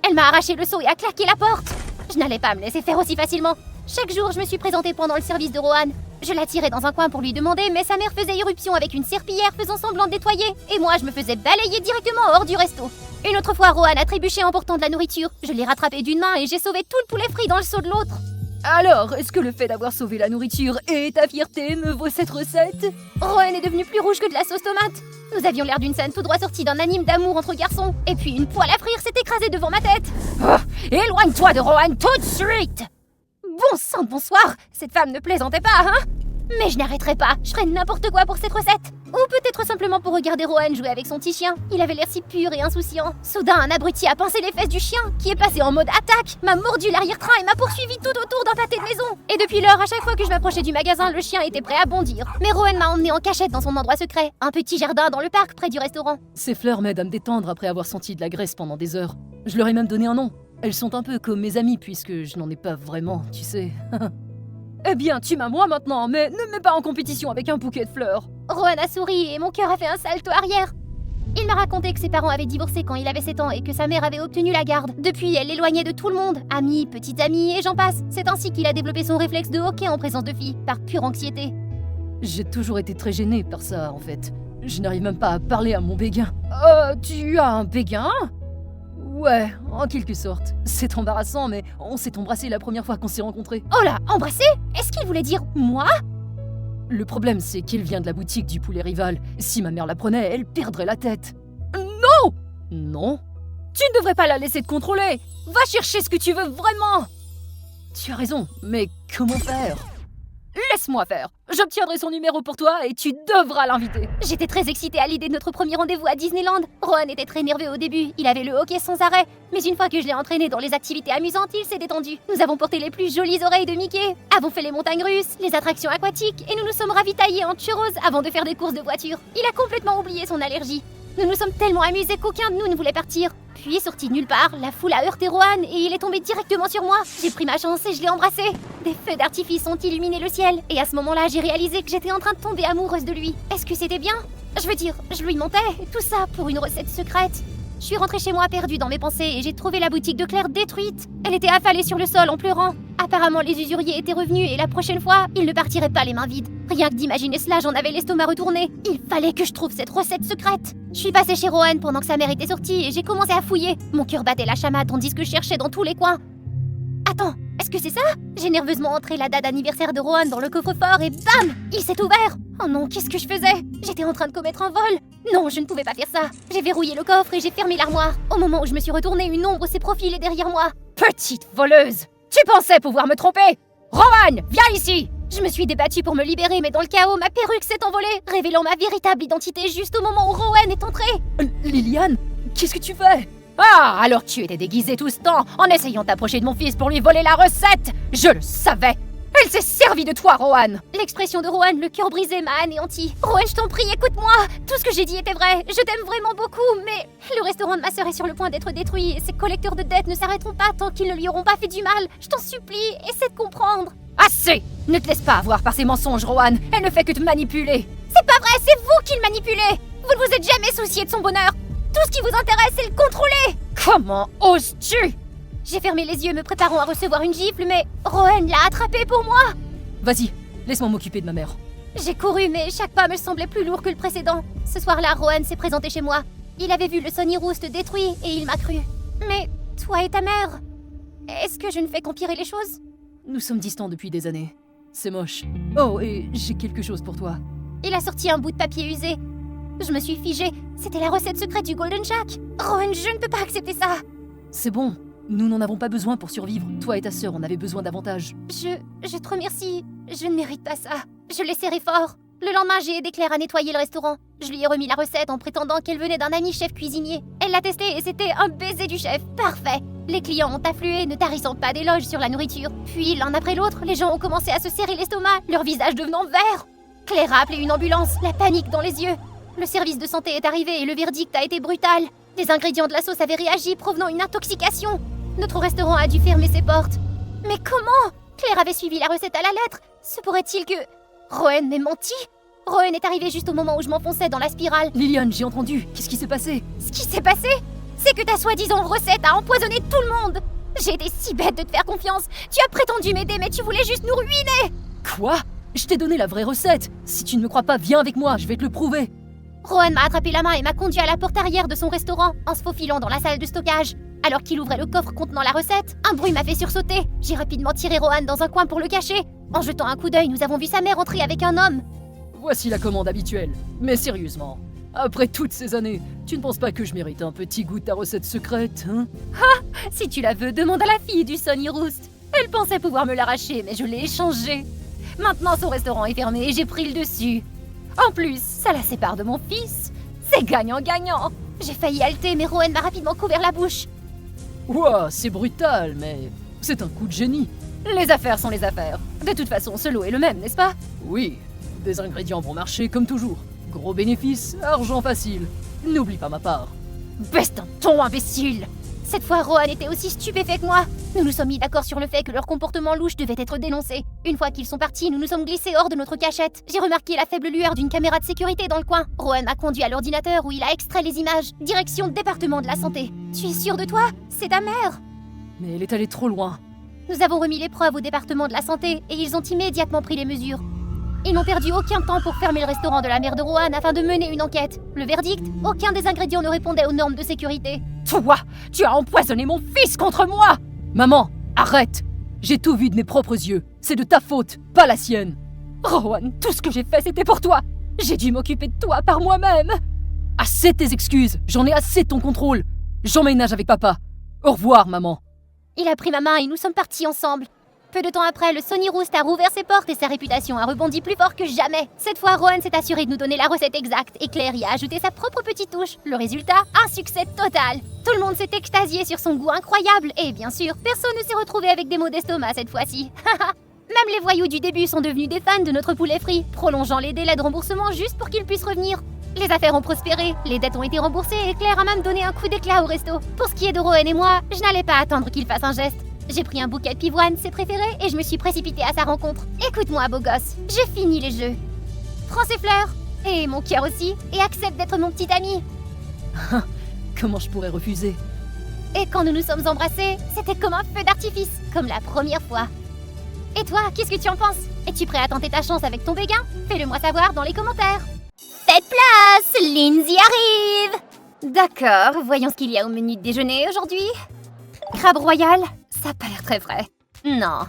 Elle m'a arraché le seau et a claqué la porte. Je n'allais pas me laisser faire aussi facilement. Chaque jour, je me suis présentée pendant le service de Rohan. Je l'attirais dans un coin pour lui demander, mais sa mère faisait irruption avec une serpillière faisant semblant de nettoyer, et moi je me faisais balayer directement hors du resto. Une autre fois, Rohan a trébuché en portant de la nourriture. Je l'ai rattrapé d'une main et j'ai sauvé tout le poulet frit dans le seau de l'autre. Alors, est-ce que le fait d'avoir sauvé la nourriture et ta fierté me vaut cette recette? Rohan est devenu plus rouge que de la sauce tomate. Nous avions l'air d'une scène tout droit sortie d'un anime d'amour entre garçons. Et puis une poêle à frire s'est écrasée devant ma tête. Oh, éloigne-toi de Rohan tout de suite! Bon sang de bonsoir, cette femme ne plaisantait pas, hein? Mais je n'arrêterai pas, je ferai n'importe quoi pour cette recette. Ou peut-être simplement pour regarder Rohan jouer avec son petit chien. Il avait l'air si pur et insouciant. Soudain, un abruti a pincé les fesses du chien, qui est passé en mode attaque, m'a mordu l'arrière-train et m'a poursuivi tout autour d'un pâté de maison. Et depuis lors, à chaque fois que je m'approchais du magasin, le chien était prêt à bondir. Mais Rohan m'a emmené en cachette dans son endroit secret, un petit jardin dans le parc près du restaurant. Ces fleurs m'aident à me détendre après avoir senti de la graisse pendant des heures. Je leur ai même donné un nom. Elles sont un peu comme mes amies puisque je n'en ai pas vraiment, tu sais. Eh bien, tu m'as moi maintenant, mais ne me mets pas en compétition avec un bouquet de fleurs. Rohan a souri et mon cœur a fait un salto arrière. Il m'a raconté que ses parents avaient divorcé quand il avait 7 ans et que sa mère avait obtenu la garde. Depuis, elle l'éloignait de tout le monde, amis, petites amies et j'en passe. C'est ainsi qu'il a développé son réflexe de hockey en présence de filles, par pure anxiété. J'ai toujours été très gênée par ça, en fait. Je n'arrive même pas à parler à mon béguin. Tu as un béguin? Ouais, en quelque sorte. C'est embarrassant, mais on s'est embrassé la première fois qu'on s'est rencontrés. Oh là, embrassé? Est-ce qu'il voulait dire moi? Le problème, c'est qu'il vient de la boutique du poulet rival. Si ma mère la prenait, elle perdrait la tête. Non! Non? Tu ne devrais pas la laisser te contrôler! Va chercher ce que tu veux vraiment! Tu as raison, mais comment faire? Laisse-moi faire. J'obtiendrai son numéro pour toi et tu devras l'inviter. J'étais très excitée à l'idée de notre premier rendez-vous à Disneyland. Rohan était très nerveux au début, il avait le hockey sans arrêt. Mais une fois que je l'ai entraîné dans les activités amusantes, il s'est détendu. Nous avons porté les plus jolies oreilles de Mickey, avons fait les montagnes russes, les attractions aquatiques et nous nous sommes ravitaillés en churros avant de faire des courses de voiture. Il a complètement oublié son allergie. Nous nous sommes tellement amusés qu'aucun de nous ne voulait partir. Puis, sorti de nulle part, la foule a heurté Rohan et il est tombé directement sur moi. J'ai pris ma chance et je l'ai embrassé. Des feux d'artifice ont illuminé le ciel. Et à ce moment-là, j'ai réalisé que j'étais en train de tomber amoureuse de lui. Est-ce que c'était bien? Je veux dire, je lui mentais. Tout ça pour une recette secrète. Je suis rentrée chez moi perdue dans mes pensées et j'ai trouvé la boutique de Claire détruite. Elle était affalée sur le sol en pleurant. Apparemment, les usuriers étaient revenus et la prochaine fois, ils ne partiraient pas les mains vides. Rien que d'imaginer cela, j'en avais l'estomac retourné. Il fallait que je trouve cette recette secrète. Je suis passée chez Rohan pendant que sa mère était sortie et j'ai commencé à fouiller. Mon cœur battait la chamade tandis que je cherchais dans tous les coins. Attends, est-ce que c'est ça? J'ai nerveusement entré la date d'anniversaire de Rohan dans le coffre-fort et bam! Il s'est ouvert! Oh non, qu'est-ce que je faisais? J'étais en train de commettre un vol! Non, je ne pouvais pas faire ça! J'ai verrouillé le coffre et j'ai fermé l'armoire. Au moment où je me suis retournée, une ombre s'est profilée derrière moi. Petite voleuse! Tu pensais pouvoir me tromper? Rohan, viens ici! Je me suis débattue pour me libérer, mais dans le chaos, ma perruque s'est envolée, révélant ma véritable identité juste au moment où Rohan est entré. Liliane, qu'est-ce que tu fais? Ah, alors tu étais déguisée tout ce temps en essayant d'approcher de mon fils pour lui voler la recette! Je le savais! Elle s'est servie de toi, Rohan! L'expression de Rohan, le cœur brisé, m'a anéanti. Rohan, je t'en prie, écoute-moi! Tout ce que j'ai dit était vrai. Je t'aime vraiment beaucoup, mais le restaurant de ma sœur est sur le point d'être détruit et ses collecteurs de dettes ne s'arrêteront pas tant qu'ils ne lui auront pas fait du mal. Je t'en supplie, essaie de comprendre. Assez! Ne te laisse pas avoir par ces mensonges, Rohan. Elle ne fait que te manipuler. C'est pas vrai, c'est vous qui le manipulez! Vous ne vous êtes jamais soucié de son bonheur. Tout ce qui vous intéresse, c'est le contrôler! Comment oses-tu? J'ai fermé les yeux, me préparant à recevoir une gifle, mais Rohan l'a attrapé pour moi! Vas-y, laisse-moi m'occuper de ma mère. J'ai couru, mais chaque pas me semblait plus lourd que le précédent. Ce soir-là, Rohan s'est présenté chez moi. Il avait vu le Sonny Roost détruit et il m'a cru. Mais toi et ta mère, est-ce que je ne fais qu'empirer les choses? Nous sommes distants depuis des années. C'est moche. Oh, et j'ai quelque chose pour toi. Il a sorti un bout de papier usé. Je me suis figée. C'était la recette secrète du Golden Shack. Rohan, je ne peux pas accepter ça. C'est bon. Nous n'en avons pas besoin pour survivre. Toi et ta sœur en avez besoin davantage. Je te remercie. Je ne mérite pas ça. Je l'ai serré fort. Le lendemain, j'ai aidé Claire à nettoyer le restaurant. Je lui ai remis la recette en prétendant qu'elle venait d'un ami chef cuisinier. Elle l'a testé et c'était un baiser du chef, parfait. Les clients ont afflué, ne tarissant pas d'éloges sur la nourriture. Puis, l'un après l'autre, les gens ont commencé à se serrer l'estomac, leur visage devenant vert. Claire a appelé une ambulance, la panique dans les yeux. Le service de santé est arrivé et le verdict a été brutal. Les ingrédients de la sauce avaient réagi, provenant d'une intoxication. Notre restaurant a dû fermer ses portes. Mais comment? Claire avait suivi la recette à la lettre. Se pourrait-il que... Rowan m'ait menti? Rowan est arrivé juste au moment où je m'enfonçais dans la spirale. Liliane, j'ai entendu. Qu'est-ce qui s'est passé? Ce qui s'est passé, c'est que ta soi-disant recette a empoisonné tout le monde. J'ai été si bête de te faire confiance. Tu as prétendu m'aider, mais tu voulais juste nous ruiner. Quoi? Je t'ai donné la vraie recette. Si tu ne me crois pas, viens avec moi, je vais te le prouver. Rowan m'a attrapé la main et m'a conduit à la porte arrière de son restaurant en se faufilant dans la salle de stockage. Alors qu'il ouvrait le coffre contenant la recette, un bruit m'a fait sursauter. J'ai rapidement tiré Rowan dans un coin pour le cacher. En jetant un coup d'œil, nous avons vu sa mère entrer avec un homme. Voici la commande habituelle. Mais sérieusement, après toutes ces années, tu ne penses pas que je mérite un petit goût de ta recette secrète, hein? Si tu la veux, demande à la fille du Sonny Roost. Elle pensait pouvoir me l'arracher, mais je l'ai échangée. Maintenant, son restaurant est fermé et j'ai pris le dessus. En plus, ça la sépare de mon fils. C'est gagnant-gagnant. J'ai failli halter, mais Rowan m'a rapidement couvert la bouche. Ouah, c'est brutal, mais c'est un coup de génie. Les affaires sont les affaires. De toute façon, ce lot est le même, n'est-ce pas? Oui, des ingrédients bon marché comme toujours. Gros bénéfice, argent facile. N'oublie pas ma part. Baisse d'un ton, imbécile! Cette fois, Rowan était aussi stupéfait que moi. Nous nous sommes mis d'accord sur le fait que leur comportement louche devait être dénoncé. Une fois qu'ils sont partis, nous nous sommes glissés hors de notre cachette. J'ai remarqué la faible lueur d'une caméra de sécurité dans le coin. Rowan m'a conduit à l'ordinateur où il a extrait les images. Direction département de la santé. Tu es sûr de toi? C'est ta mère? Mais elle est allée trop loin. Nous avons remis les preuves au département de la santé et ils ont immédiatement pris les mesures. Ils n'ont perdu aucun temps pour fermer le restaurant de la mère de Rowan afin de mener une enquête. Le verdict? Aucun des ingrédients ne répondait aux normes de sécurité. Toi, tu as empoisonné mon fils contre moi! Maman, arrête! J'ai tout vu de mes propres yeux. C'est de ta faute, pas la sienne. Rowan, tout ce que j'ai fait, c'était pour toi. J'ai dû m'occuper de toi par moi-même. Assez de tes excuses. J'en ai assez de ton contrôle. J'emménage avec papa. Au revoir, maman. Il a pris ma main et nous sommes partis ensemble. Peu de temps après, le Sonny Roost a rouvert ses portes et sa réputation a rebondi plus fort que jamais. Cette fois, Rowan s'est assuré de nous donner la recette exacte et Claire y a ajouté sa propre petite touche. Le résultat, un succès total. Tout le monde s'est extasié sur son goût incroyable et bien sûr, personne ne s'est retrouvé avec des maux d'estomac cette fois-ci. Même les voyous du début sont devenus des fans de notre poulet frit, prolongeant les délais de remboursement juste pour qu'ils puissent revenir. Les affaires ont prospéré, les dettes ont été remboursées et Claire a même donné un coup d'éclat au resto. Pour ce qui est de Rowan et moi, je n'allais pas attendre qu'il fasse un geste. J'ai pris un bouquet de pivoine, ses préférés, et je me suis précipitée à sa rencontre. Écoute-moi, beau gosse, j'ai fini les jeux. Prends ces fleurs, et mon cœur aussi, et accepte d'être mon petit ami. Comment je pourrais refuser? Et quand nous nous sommes embrassés, c'était comme un feu d'artifice, comme la première fois. Et toi, qu'est-ce que tu en penses? Es-tu prêt à tenter ta chance avec ton béguin? Fais-le moi savoir dans les commentaires. Faites place, Lindsay arrive! D'accord, voyons ce qu'il y a au menu de déjeuner aujourd'hui. Crabe royal? Ça a pas l'air très frais. Non.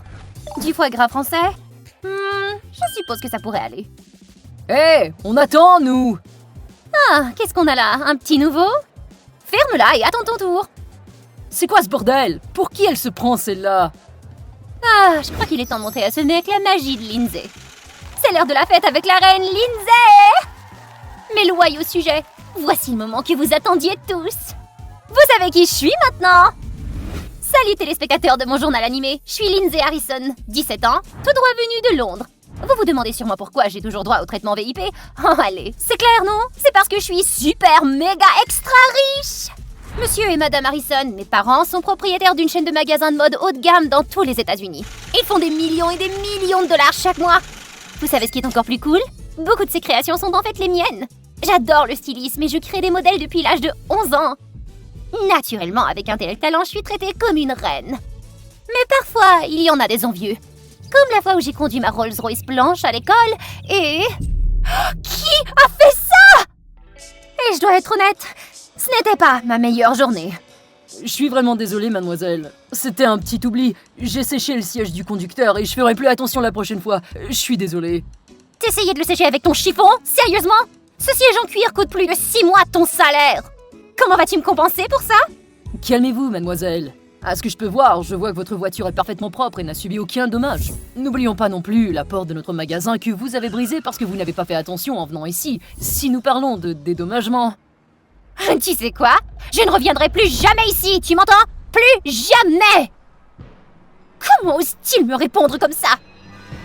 Du foie gras français? Je suppose que ça pourrait aller. Hé, on attend, nous! Ah, qu'est-ce qu'on a là? Un petit nouveau? Ferme-la et attends ton tour. C'est quoi ce bordel? Pour qui elle se prend, celle-là? Ah, je crois qu'il est temps de montrer à ce mec la magie de Lindsay. C'est l'heure de la fête avec la reine Lindsay! Mais loyaux sujet, voici le moment que vous attendiez tous. Vous savez qui je suis maintenant? Salut téléspectateurs de mon journal animé, je suis Lindsay Harrison, 17 ans, tout droit venue de Londres. Vous vous demandez sûrement pourquoi j'ai toujours droit au traitement VIP? Oh allez, c'est clair non? C'est parce que je suis super méga extra riche. Monsieur et Madame Harrison, mes parents, sont propriétaires d'une chaîne de magasins de mode haut de gamme dans tous les États-Unis. Ils font des millions et des millions de dollars chaque mois. Vous savez ce qui est encore plus cool? Beaucoup de ces créations sont en fait les miennes. J'adore le stylisme et je crée des modèles depuis l'âge de 11 ans. Naturellement, avec un tel talent, je suis traitée comme une reine. Mais parfois, il y en a des envieux. Comme la fois où j'ai conduit ma Rolls-Royce blanche à l'école et... Qui a fait ça? Et je dois être honnête, ce n'était pas ma meilleure journée. Je suis vraiment désolé, mademoiselle. C'était un petit oubli. J'ai séché le siège du conducteur et je ferai plus attention la prochaine fois. Je suis désolé. T'essayais de le sécher avec ton chiffon? Sérieusement? Ce siège en cuir coûte plus de 6 mois ton salaire. Comment vas-tu me compenser pour ça? Calmez-vous, mademoiselle. À ce que je peux voir, je vois que votre voiture est parfaitement propre et n'a subi aucun dommage. N'oublions pas non plus la porte de notre magasin que vous avez brisée parce que vous n'avez pas fait attention en venant ici, si nous parlons de dédommagement. Tu sais quoi? Je ne reviendrai plus jamais ici, tu m'entends? Plus jamais! Comment ose-t-il me répondre comme ça?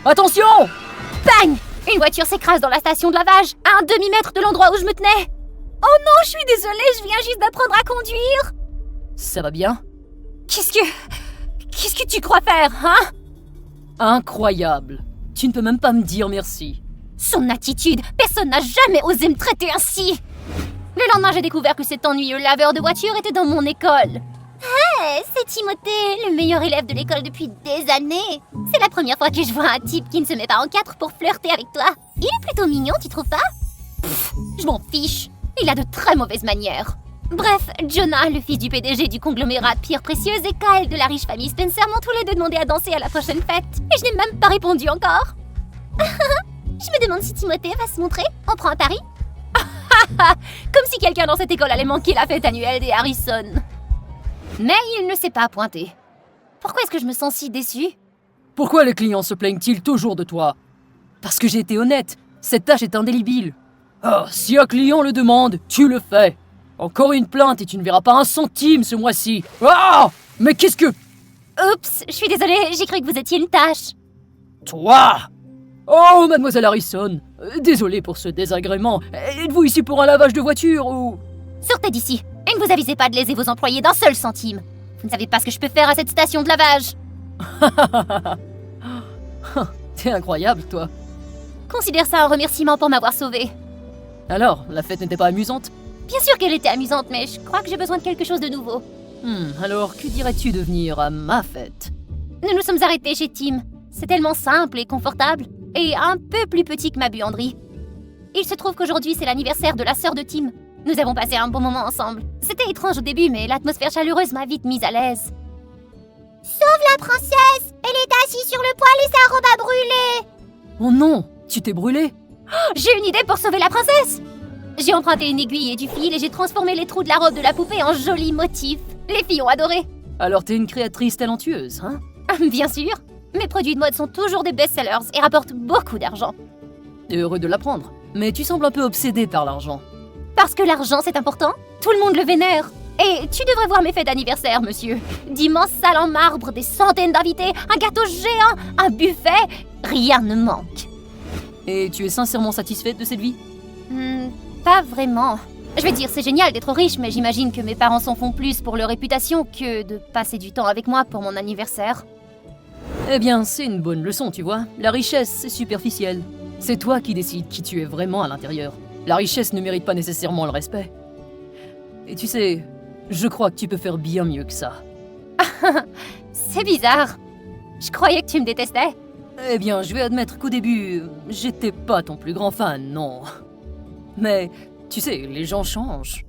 Attention! Bang! Une voiture s'écrase dans la station de lavage, à un demi-mètre de l'endroit où je me tenais. Oh non, je suis désolée, je viens juste d'apprendre à conduire. Ça va bien? Qu'est-ce que tu crois faire, hein? Incroyable. Tu ne peux même pas me dire merci. Son attitude, personne n'a jamais osé me traiter ainsi. Le lendemain, j'ai découvert que cet ennuyeux laveur de voiture était dans mon école. Ah, c'est Timothée, le meilleur élève de l'école depuis des années. C'est la première fois que je vois un type qui ne se met pas en quatre pour flirter avec toi. Il est plutôt mignon, tu trouves pas? Je m'en fiche. Il a de très mauvaises manières. Bref, Jonah, le fils du PDG du conglomérat Pierre Précieuse, et Kyle de la riche famille Spencer m'ont tous les deux demandé à danser à la prochaine fête. Et je n'ai même pas répondu encore. Je me demande si Timothée va se montrer. On prend un pari? Comme si quelqu'un dans cette école allait manquer la fête annuelle des Harrison. Mais il ne s'est pas pointé. Pourquoi est-ce que je me sens si déçue? Pourquoi les clients se plaignent-ils toujours de toi? Parce que j'ai été honnête, cette tâche est indélébile. Ah, si un client le demande, tu le fais. Encore une plainte et tu ne verras pas un centime ce mois-ci. Ah! Mais qu'est-ce que... Oups, je suis désolée, j'ai cru que vous étiez une tâche. Toi! Oh, mademoiselle Harrison, désolé pour ce désagrément. Êtes-vous ici pour un lavage de voiture ou... Sortez d'ici, et ne vous avisez pas de léser vos employés d'un seul centime. Vous ne savez pas ce que je peux faire à cette station de lavage. T'es incroyable, toi. Considère ça un remerciement pour m'avoir sauvée. Alors, la fête n'était pas amusante? Bien sûr qu'elle était amusante, mais je crois que j'ai besoin de quelque chose de nouveau. Alors, que dirais-tu de venir à ma fête? Nous nous sommes arrêtés chez Tim. C'est tellement simple et confortable, et un peu plus petit que ma buanderie. Il se trouve qu'aujourd'hui, c'est l'anniversaire de la sœur de Tim. Nous avons passé un bon moment ensemble. C'était étrange au début, mais l'atmosphère chaleureuse m'a vite mise à l'aise. Sauve la princesse! Elle est assise sur le poêle et sa robe a brûlé! Oh non! Tu t'es brûlée? J'ai une idée pour sauver la princesse! J'ai emprunté une aiguille et du fil et j'ai transformé les trous de la robe de la poupée en jolis motifs. Les filles ont adoré. Alors t'es une créatrice talentueuse, hein? Bien sûr. Mes produits de mode sont toujours des best-sellers et rapportent beaucoup d'argent. Heureux de l'apprendre. Mais tu sembles un peu obsédée par l'argent. Parce que l'argent, c'est important. Tout le monde le vénère. Et tu devrais voir mes fêtes d'anniversaire, monsieur. D'immenses salles en marbre, des centaines d'invités, un gâteau géant, un buffet. Rien ne manque. Et tu es sincèrement satisfaite de cette vie? Pas vraiment. Je veux dire, c'est génial d'être riche, mais j'imagine que mes parents s'en font plus pour leur réputation que de passer du temps avec moi pour mon anniversaire. Eh bien, c'est une bonne leçon, tu vois. La richesse, c'est superficiel. C'est toi qui décides qui tu es vraiment à l'intérieur. La richesse ne mérite pas nécessairement le respect. Et tu sais, je crois que tu peux faire bien mieux que ça. C'est bizarre. Je croyais que tu me détestais. Eh bien, je vais admettre qu'au début, j'étais pas ton plus grand fan, non. Mais, tu sais, les gens changent.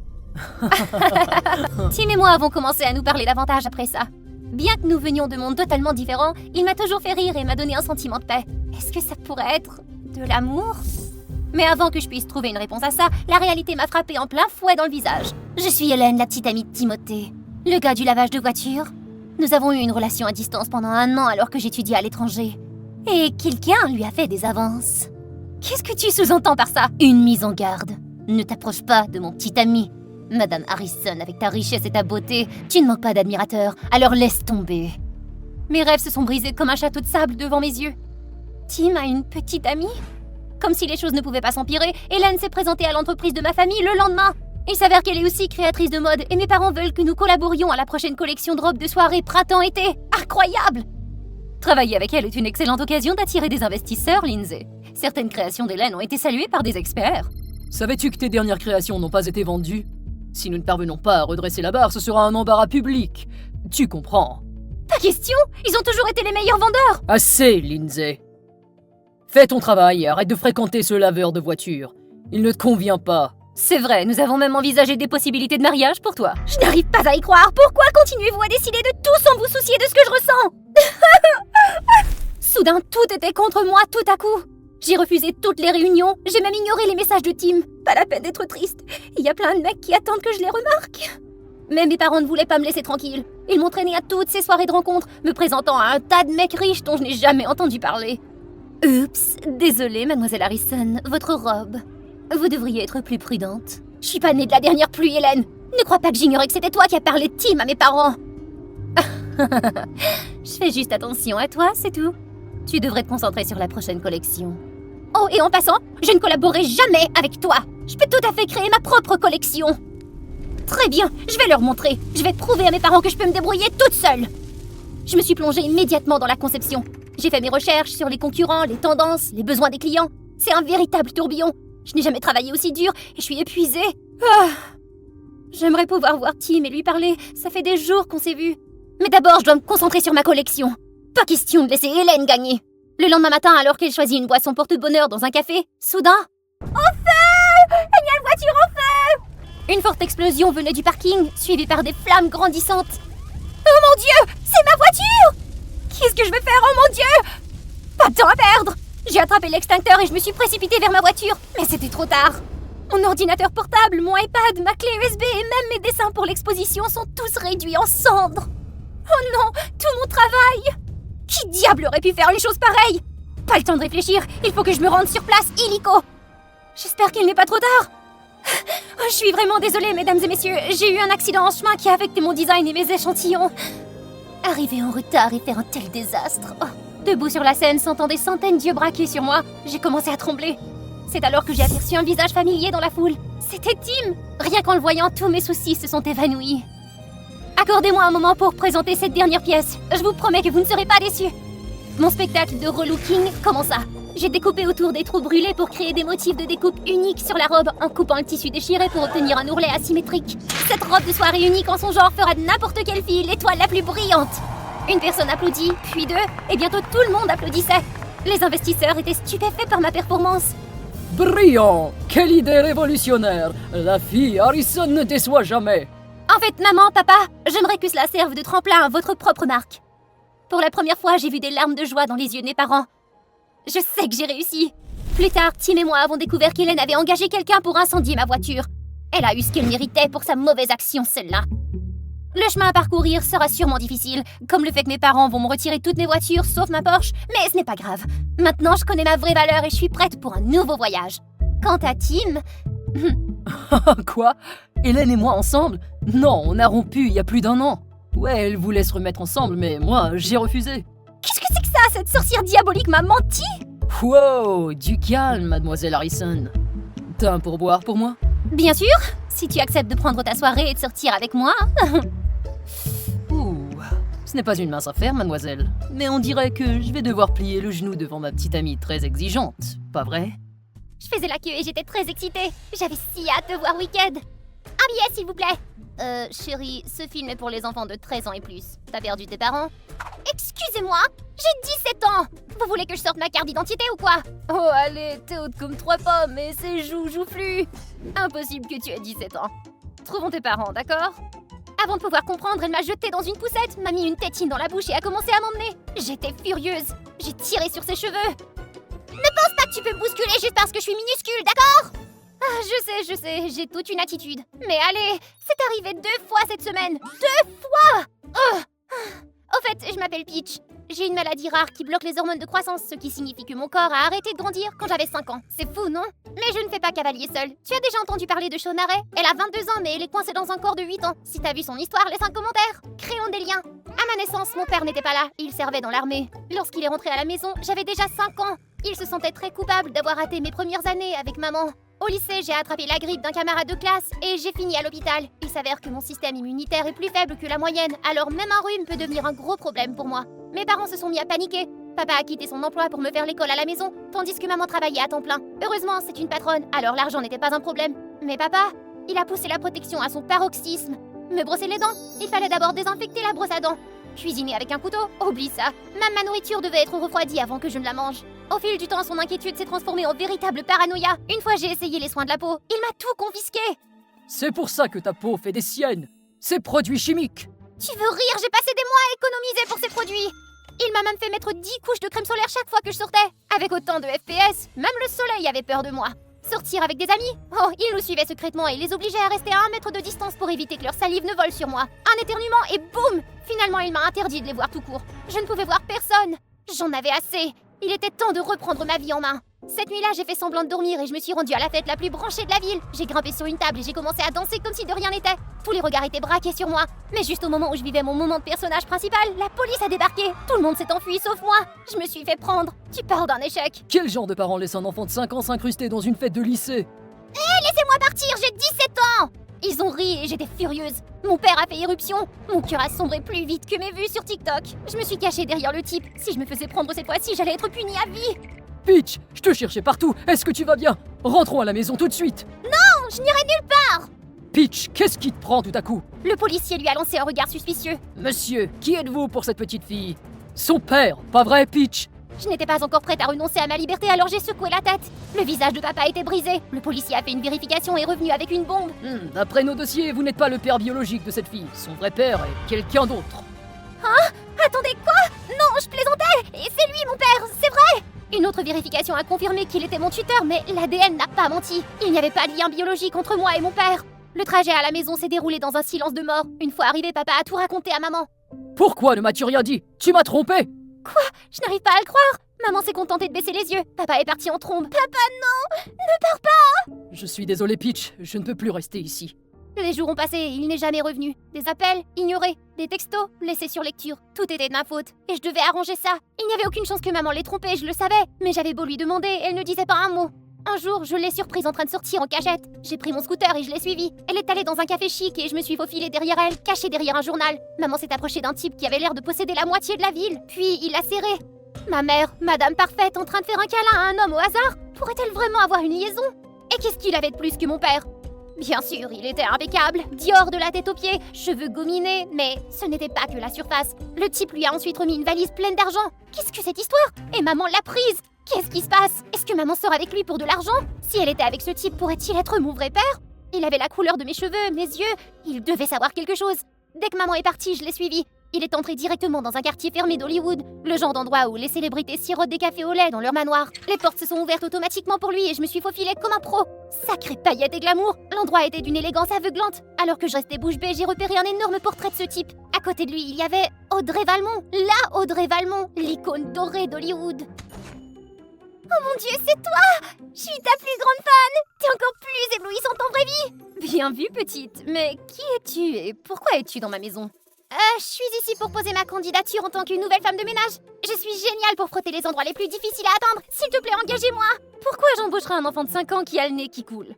Tim et moi avons commencé à nous parler davantage après ça. Bien que nous venions de mondes totalement différents, il m'a toujours fait rire et m'a donné un sentiment de paix. Est-ce que ça pourrait être de l'amour? Mais avant que je puisse trouver une réponse à ça, la réalité m'a frappé en plein fouet dans le visage. Je suis Hélène, la petite amie de Timothée, le gars du lavage de voiture. Nous avons eu une relation à distance pendant 1 an alors que j'étudiais à l'étranger. Et quelqu'un lui a fait des avances. Qu'est-ce que tu sous-entends par ça? Une mise en garde. Ne t'approche pas de mon petit ami. Madame Harrison, avec ta richesse et ta beauté, tu ne manques pas d'admirateurs, alors laisse tomber. Mes rêves se sont brisés comme un château de sable devant mes yeux. Tim a une petite amie? Comme si les choses ne pouvaient pas s'empirer, Hélène s'est présentée à l'entreprise de ma famille le lendemain. Il s'avère qu'elle est aussi créatrice de mode et mes parents veulent que nous collaborions à la prochaine collection de robes de soirée printemps-été. Incroyable! Travailler avec elle est une excellente occasion d'attirer des investisseurs, Lindsay. Certaines créations d'Hélène ont été saluées par des experts. Savais-tu que tes dernières créations n'ont pas été vendues? Si nous ne parvenons pas à redresser la barre, ce sera un embarras public. Tu comprends? Pas question! Ils ont toujours été les meilleurs vendeurs! Assez, Lindsay. Fais ton travail et arrête de fréquenter ce laveur de voiture. Il ne te convient pas. C'est vrai, nous avons même envisagé des possibilités de mariage pour toi. Je n'arrive pas à y croire. Pourquoi continuez-vous à décider de tout sans vous soucier de ce que je ressens? Soudain, tout était contre moi tout à coup. J'ai refusé toutes les réunions, j'ai même ignoré les messages de Tim. Pas la peine d'être triste, il y a plein de mecs qui attendent que je les remarque. Mais mes parents ne voulaient pas me laisser tranquille. Ils m'ont traîné à toutes ces soirées de rencontres, me présentant à un tas de mecs riches dont je n'ai jamais entendu parler. Oups, désolée, mademoiselle Harrison, votre robe. Vous devriez être plus prudente. Je suis pas née de la dernière pluie, Hélène. Ne crois pas que j'ignorais que c'était toi qui as parlé de Tim à mes parents. Je fais juste attention à toi, c'est tout. Tu devrais te concentrer sur la prochaine collection. Oh, et en passant, je ne collaborerai jamais avec toi. Je peux tout à fait créer ma propre collection. Très bien, je vais leur montrer. Je vais prouver à mes parents que je peux me débrouiller toute seule. Je me suis plongée immédiatement dans la conception. J'ai fait mes recherches sur les concurrents, les tendances, les besoins des clients. C'est un véritable tourbillon. Je n'ai jamais travaillé aussi dur et je suis épuisée. J'aimerais pouvoir voir Tim et lui parler. Ça fait des jours qu'on s'est vus. Mais d'abord, je dois me concentrer sur ma collection. Pas question de laisser Hélène gagner. Le lendemain matin, alors qu'elle choisit une boisson porte-bonheur dans un café, soudain... Au feu! Il y a une voiture en feu! Une forte explosion venait du parking, suivie par des flammes grandissantes. Oh mon Dieu! C'est ma voiture! Qu'est-ce que je vais faire? Oh mon Dieu! Pas de temps à perdre! J'ai attrapé l'extincteur et je me suis précipitée vers ma voiture. Mais c'était trop tard. Mon ordinateur portable, mon iPad, ma clé USB et même mes dessins pour l'exposition sont tous réduits en cendres. Oh non! Tout mon travail! Qui diable aurait pu faire une chose pareille? Pas le temps de réfléchir, il faut que je me rende sur place, illico. J'espère qu'il n'est pas trop tard. Oh, je suis vraiment désolée, mesdames et messieurs. J'ai eu un accident en chemin qui a affecté mon design et mes échantillons. Arriver en retard et faire un tel désastre. Oh. Debout sur la scène, sentant des centaines d'yeux braqués sur moi, j'ai commencé à trembler. C'est alors que j'ai aperçu un visage familier dans la foule. C'était Tim. Rien qu'en le voyant, tous mes soucis se sont évanouis. Accordez-moi un moment pour présenter cette dernière pièce. Je vous promets que vous ne serez pas déçus. Mon spectacle de relooking commença. J'ai découpé autour des trous brûlés pour créer des motifs de découpe uniques sur la robe en coupant le tissu déchiré pour obtenir un ourlet asymétrique. Cette robe de soirée unique en son genre fera de n'importe quelle fille l'étoile la plus brillante. Une personne applaudit, puis deux, et bientôt tout le monde applaudissait. Les investisseurs étaient stupéfaits par ma performance. Brillant! Quelle idée révolutionnaire! La fille Harrison ne déçoit jamais! En fait, maman, papa, j'aimerais que cela serve de tremplin à votre propre marque. Pour la première fois, j'ai vu des larmes de joie dans les yeux de mes parents. Je sais que j'ai réussi. Plus tard, Tim et moi avons découvert qu'Hélène avait engagé quelqu'un pour incendier ma voiture. Elle a eu ce qu'elle méritait pour sa mauvaise action, celle-là. Le chemin à parcourir sera sûrement difficile, comme le fait que mes parents vont me retirer toutes mes voitures sauf ma Porsche, mais ce n'est pas grave. Maintenant, je connais ma vraie valeur et je suis prête pour un nouveau voyage. Quant à Tim... Quoi? Hélène et moi ensemble? Non, on a rompu il y a plus d'1 an. Ouais, elle voulait se remettre ensemble, mais moi, j'ai refusé. Qu'est-ce que c'est que ça? Cette sorcière diabolique m'a menti? Wow, du calme, mademoiselle Harrison. T'as un pourboire pour moi? Bien sûr, si tu acceptes de prendre ta soirée et de sortir avec moi. Ouh, ce n'est pas une mince affaire, mademoiselle. Mais on dirait que je vais devoir plier le genou devant ma petite amie très exigeante, pas vrai? Je faisais la queue et j'étais très excitée. J'avais si hâte de voir Wicked. Un billet, s'il vous plaît. Chérie, ce film est pour les enfants de 13 ans et plus. T'as perdu tes parents? Excusez-moi, j'ai 17 ans. Vous voulez que je sorte ma carte d'identité ou quoi? Oh, allez, t'es haute comme 3 pommes et c'est joufflu. Impossible que tu aies 17 ans. Trouvons tes parents, d'accord? Avant de pouvoir comprendre, elle m'a jetée dans une poussette, m'a mis une tétine dans la bouche et a commencé à m'emmener. J'étais furieuse. J'ai tiré sur ses cheveux. Ne pense pas que tu peux me bousculer juste parce que je suis minuscule, d'accord? Ah, je sais, j'ai toute une attitude. Mais allez, c'est arrivé 2 fois cette semaine. 2 fois! Au fait, je m'appelle Peach. J'ai une maladie rare qui bloque les hormones de croissance, ce qui signifie que mon corps a arrêté de grandir quand j'avais 5 ans. C'est fou, non? Mais je ne fais pas cavalier seul. Tu as déjà entendu parler de Shauna Rae? Elle a 22 ans, mais elle est coincée dans un corps de 8 ans. Si t'as vu son histoire, laisse un commentaire. Créons des liens. À ma naissance, mon père n'était pas là. Il servait dans l'armée. Lorsqu'il est rentré à la maison, j'avais déjà 5 ans. Il se sentait très coupable d'avoir raté mes premières années avec maman. Au lycée, j'ai attrapé la grippe d'un camarade de classe et j'ai fini à l'hôpital. Il s'avère que mon système immunitaire est plus faible que la moyenne, alors même un rhume peut devenir un gros problème pour moi. Mes parents se sont mis à paniquer. Papa a quitté son emploi pour me faire l'école à la maison, tandis que maman travaillait à temps plein. Heureusement, c'est une patronne, alors l'argent n'était pas un problème. Mais papa, il a poussé la protection à son paroxysme. Me brosser les dents, il fallait d'abord désinfecter la brosse à dents. Cuisiner avec un couteau, oublie ça. Même ma nourriture devait être refroidie avant que je ne la mange. Au fil du temps, son inquiétude s'est transformée en véritable paranoïa. Une fois j'ai essayé les soins de la peau, il m'a tout confisqué. C'est pour ça que ta peau fait des siennes. Ces produits chimiques. Tu veux rire? J'ai passé des mois à économiser pour ces produits. Il m'a même fait mettre 10 couches de crème solaire chaque fois que je sortais. Avec autant de FPS, même le soleil avait peur de moi. Sortir avec des amis? Oh, il nous suivait secrètement et les obligeait à rester à 1 mètre de distance pour éviter que leur salive ne vole sur moi. Un éternuement et boum! Finalement, il m'a interdit de les voir tout court. Je ne pouvais voir personne. J'en avais assez. Il était temps de reprendre ma vie en main. Cette nuit-là, j'ai fait semblant de dormir et je me suis rendue à la fête la plus branchée de la ville. J'ai grimpé sur une table et j'ai commencé à danser comme si de rien n'était. Tous les regards étaient braqués sur moi. Mais juste au moment où je vivais mon moment de personnage principal, la police a débarqué. Tout le monde s'est enfui sauf moi. Je me suis fait prendre. Tu parles d'un échec. Quel genre de parents laisse un enfant de 5 ans s'incruster dans une fête de lycée? Laissez-moi partir, j'ai 17 ans. Ils ont ri et j'étais furieuse. Mon père a fait éruption. Mon cœur a sombré plus vite que mes vues sur TikTok. Je me suis cachée derrière le type. Si je me faisais prendre cette fois-ci, j'allais être punie à vie. Peach, je te cherchais partout. Est-ce que tu vas bien? Rentrons à la maison tout de suite. Non, je n'irai nulle part. Peach, qu'est-ce qui te prend tout à coup? Le policier lui a lancé un regard suspicieux. Monsieur, qui êtes-vous pour cette petite fille? Son père, pas vrai, Peach? Je n'étais pas encore prête à renoncer à ma liberté, alors j'ai secoué la tête. Le visage de papa était brisé. Le policier a fait une vérification et est revenu avec une bombe. D'après nos dossiers, vous n'êtes pas le père biologique de cette fille. Son vrai père est quelqu'un d'autre. Attendez, quoi? Non, je plaisantais. Et c'est lui, mon père, c'est vrai. Une autre vérification a confirmé qu'il était mon tuteur, mais l'ADN n'a pas menti. Il n'y avait pas de lien biologique entre moi et mon père. Le trajet à la maison s'est déroulé dans un silence de mort. Une fois arrivé, papa a tout raconté à maman. Pourquoi ne m'as-tu rien dit? Tu m'as trompé! Je n'arrive pas à le croire. Maman s'est contentée de baisser les yeux. Papa est parti en trombe. Papa, non! Ne pars pas! Je suis désolé, Peach, je ne peux plus rester ici. Les jours ont passé et il n'est jamais revenu. Des appels, ignorés. Des textos, laissés sur lecture. Tout était de ma faute. Et je devais arranger ça. Il n'y avait aucune chance que maman l'ait trompé, je le savais. Mais j'avais beau lui demander, elle ne disait pas un mot. Un jour, je l'ai surprise en train de sortir en cachette. J'ai pris mon scooter et je l'ai suivie. Elle est allée dans un café chic et je me suis faufilée derrière elle, cachée derrière un journal. Maman s'est approchée d'un type qui avait l'air de posséder la moitié de la ville. Puis il l'a serré. Ma mère, Madame Parfaite, en train de faire un câlin à un homme au hasard. Pourrait-elle vraiment avoir une liaison? Et qu'est-ce qu'il avait de plus que mon père? Bien sûr, il était impeccable, Dior de la tête aux pieds, cheveux gominés, mais ce n'était pas que la surface. Le type lui a ensuite remis une valise pleine d'argent. Qu'est-ce que cette histoire? Et maman l'a prise. Qu'est-ce qui se passe? Est-ce que maman sort avec lui pour de l'argent? Si elle était avec ce type, pourrait-il être mon vrai père? Il avait la couleur de mes cheveux, mes yeux, il devait savoir quelque chose. Dès que maman est partie, je l'ai suivi. Il est entré directement dans un quartier fermé d'Hollywood, le genre d'endroit où les célébrités sirotent des cafés au lait dans leur manoir. Les portes se sont ouvertes automatiquement pour lui et je me suis faufilée comme un pro. Sacré paillettes et glamour, l'endroit était d'une élégance aveuglante. Alors que je restais bouche bée, j'ai repéré un énorme portrait de ce type. À côté de lui, il y avait Audrey Valmont, la Audrey Valmont, l'icône dorée d'Hollywood. Oh mon Dieu, c'est toi! Je suis ta plus grande fan! T'es encore plus éblouissante en vraie vie! Bien vu, petite, mais qui es-tu et pourquoi es-tu dans ma maison? Je suis ici pour poser ma candidature en tant que nouvelle femme de ménage. Je suis géniale pour frotter les endroits les plus difficiles à atteindre. S'il te plaît, engagez-moi. Pourquoi j'embaucherais un enfant de 5 ans qui a le nez qui coule?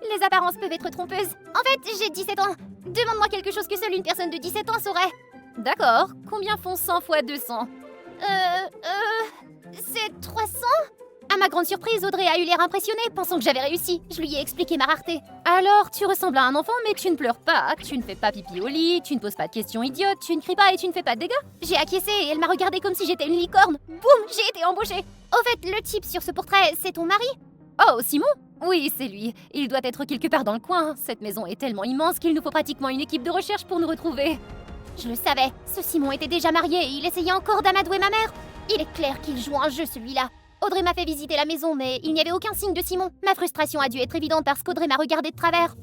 Les apparences peuvent être trompeuses. En fait, j'ai 17 ans. Demande-moi quelque chose que seule une personne de 17 ans saurait. D'accord. Combien font 100 fois 200? C'est 300? À ma grande surprise, Audrey a eu l'air impressionnée, pensant que j'avais réussi. Je lui ai expliqué ma rareté. Alors, tu ressembles à un enfant, mais tu ne pleures pas, tu ne fais pas pipi au lit, tu ne poses pas de questions idiotes, tu ne cries pas et tu ne fais pas de dégâts. J'ai acquiescé et elle m'a regardée comme si j'étais une licorne. Boum, j'ai été embauchée. Au fait, le type sur ce portrait, c'est ton mari? Oh, Simon? Oui, c'est lui. Il doit être quelque part dans le coin. Cette maison est tellement immense qu'il nous faut pratiquement une équipe de recherche pour nous retrouver. Je le savais, ce Simon était déjà marié et il essayait encore d'amadouer ma mère. Il est clair qu'il joue un jeu, celui-là. Audrey m'a fait visiter la maison, mais il n'y avait aucun signe de Simon. Ma frustration a dû être évidente parce qu'Audrey m'a regardé de travers.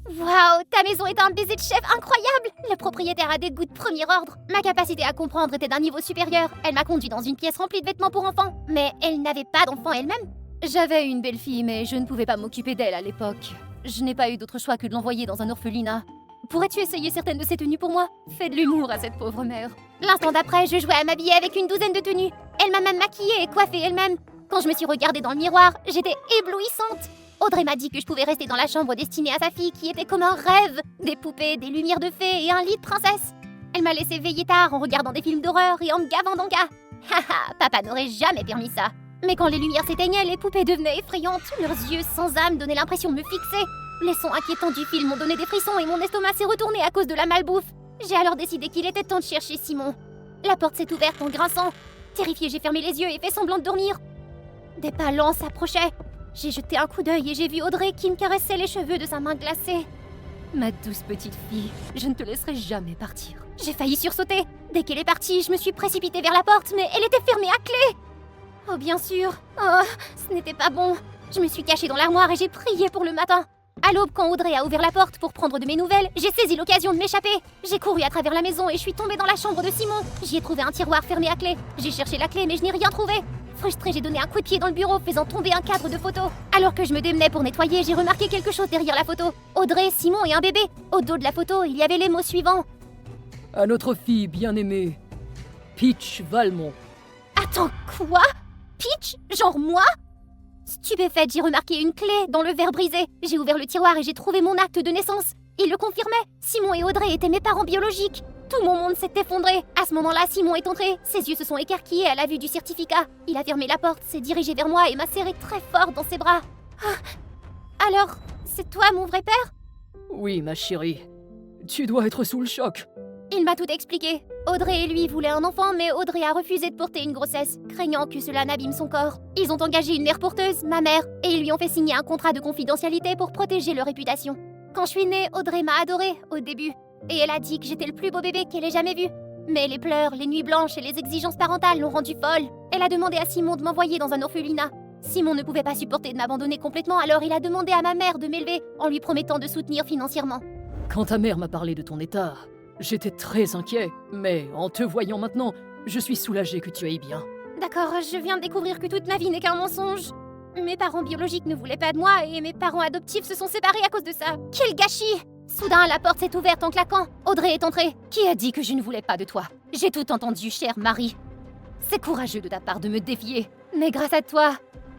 Waouh, ta maison est un baiser de chef incroyable! Le propriétaire a des goûts de premier ordre. Ma capacité à comprendre était d'un niveau supérieur. Elle m'a conduit dans une pièce remplie de vêtements pour enfants. Mais elle n'avait pas d'enfant elle-même. J'avais une belle-fille, mais je ne pouvais pas m'occuper d'elle à l'époque. Je n'ai pas eu d'autre choix que de l'envoyer dans un orphelinat. Pourrais-tu essayer certaines de ces tenues pour moi? Fais de l'humour à cette pauvre mère. L'instant d'après, je jouais à m'habiller avec une douzaine de tenues. Elle m'a même maquillée et coiffée elle-même. Quand je me suis regardée dans le miroir, j'étais éblouissante. Audrey m'a dit que je pouvais rester dans la chambre destinée à sa fille qui était comme un rêve. Des poupées, des lumières de fée et un lit de princesse. Elle m'a laissé veiller tard en regardant des films d'horreur et en me gavant d'anga. Haha, papa n'aurait jamais permis ça. Mais quand les lumières s'éteignaient, les poupées devenaient effrayantes. Leurs yeux sans âme donnaient l'impression de me fixer. Les sons inquiétants du film m'ont donné des frissons et mon estomac s'est retourné à cause de la malbouffe. J'ai alors décidé qu'il était temps de chercher Simon. La porte s'est ouverte en grinçant. Terrifiée, j'ai fermé les yeux et fait semblant de dormir. Des pas lents s'approchaient. J'ai jeté un coup d'œil et j'ai vu Audrey qui me caressait les cheveux de sa main glacée. Ma douce petite fille, je ne te laisserai jamais partir. J'ai failli sursauter. Dès qu'elle est partie, je me suis précipitée vers la porte, mais elle était fermée à clé. Oh bien sûr. Oh, ce n'était pas bon. Je me suis cachée dans l'armoire et j'ai prié pour le matin. À l'aube, quand Audrey a ouvert la porte pour prendre de mes nouvelles, j'ai saisi l'occasion de m'échapper. J'ai couru à travers la maison et je suis tombée dans la chambre de Simon. J'y ai trouvé un tiroir fermé à clé. J'ai cherché la clé mais je n'ai rien trouvé. Frustrée, j'ai donné un coup de pied dans le bureau, faisant tomber un cadre de photo. Alors que je me démenais pour nettoyer, j'ai remarqué quelque chose derrière la photo. Audrey, Simon et un bébé. Au dos de la photo, il y avait les mots suivants. À notre fille bien-aimée, Peach Valmont. Attends, quoi? Peach? Genre moi? Stupéfaite, j'ai remarqué une clé dans le verre brisé. J'ai ouvert le tiroir et j'ai trouvé mon acte de naissance. Il le confirmait. Simon et Audrey étaient mes parents biologiques. Tout mon monde s'est effondré. À ce moment-là, Simon est entré. Ses yeux se sont écarquillés à la vue du certificat. Il a fermé la porte, s'est dirigé vers moi et m'a serré très fort dans ses bras. Ah. Alors, c'est toi mon vrai père? Oui, ma chérie. Tu dois être sous le choc. Il m'a tout expliqué. Audrey et lui voulaient un enfant, mais Audrey a refusé de porter une grossesse, craignant que cela n'abîme son corps. Ils ont engagé une mère porteuse, ma mère, et ils lui ont fait signer un contrat de confidentialité pour protéger leur réputation. Quand je suis née, Audrey m'a adorée au début, et elle a dit que j'étais le plus beau bébé qu'elle ait jamais vu. Mais les pleurs, les nuits blanches et les exigences parentales l'ont rendue folle. Elle a demandé à Simon de m'envoyer dans un orphelinat. Simon ne pouvait pas supporter de m'abandonner complètement, alors il a demandé à ma mère de m'élever en lui promettant de soutenir financièrement. Quand ta mère m'a parlé de ton état, j'étais très inquiet, mais en te voyant maintenant, je suis soulagé que tu ailles bien. D'accord, je viens de découvrir que toute ma vie n'est qu'un mensonge. Mes parents biologiques ne voulaient pas de moi et mes parents adoptifs se sont séparés à cause de ça. Quel gâchis! Soudain, la porte s'est ouverte en claquant. Audrey est entrée. Qui a dit que je ne voulais pas de toi? J'ai tout entendu, chère Marie. C'est courageux de ta part de me défier. Mais grâce à toi,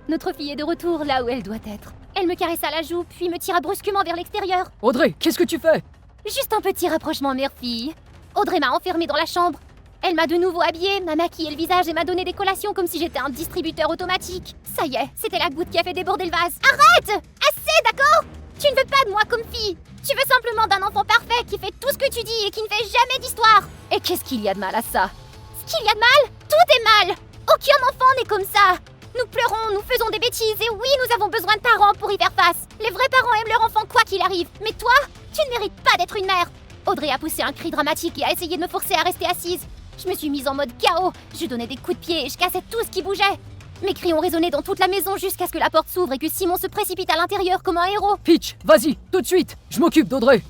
notre fille est de retour là où elle doit être. Elle me caressa la joue, puis me tira brusquement vers l'extérieur. Audrey, qu'est-ce que tu fais? Juste un petit rapprochement mère-fille. Audrey m'a enfermée dans la chambre. Elle m'a de nouveau habillée, m'a maquillé le visage et m'a donné des collations comme si j'étais un distributeur automatique. Ça y est, c'était la goutte qui a fait déborder le vase. Arrête! Assez, d'accord? Tu ne veux pas de moi comme fille. Tu veux simplement d'un enfant parfait qui fait tout ce que tu dis et qui ne fait jamais d'histoire. Et qu'est-ce qu'il y a de mal à ça? Ce qu'il y a de mal? Tout est mal. Aucun enfant n'est comme ça. Nous pleurons, nous faisons des bêtises et oui, nous avons besoin de parents pour y faire face. Les vrais parents aiment leur enfant quoi qu'il arrive. Mais toi, tu ne mérites pas d'être une mère. Audrey a poussé un cri dramatique et a essayé de me forcer à rester assise. Je me suis mise en mode chaos. Je donnais des coups de pied et je cassais tout ce qui bougeait. Mes cris ont résonné dans toute la maison jusqu'à ce que la porte s'ouvre et que Simon se précipite à l'intérieur comme un héros. Peach, vas-y, tout de suite, je m'occupe d'Audrey.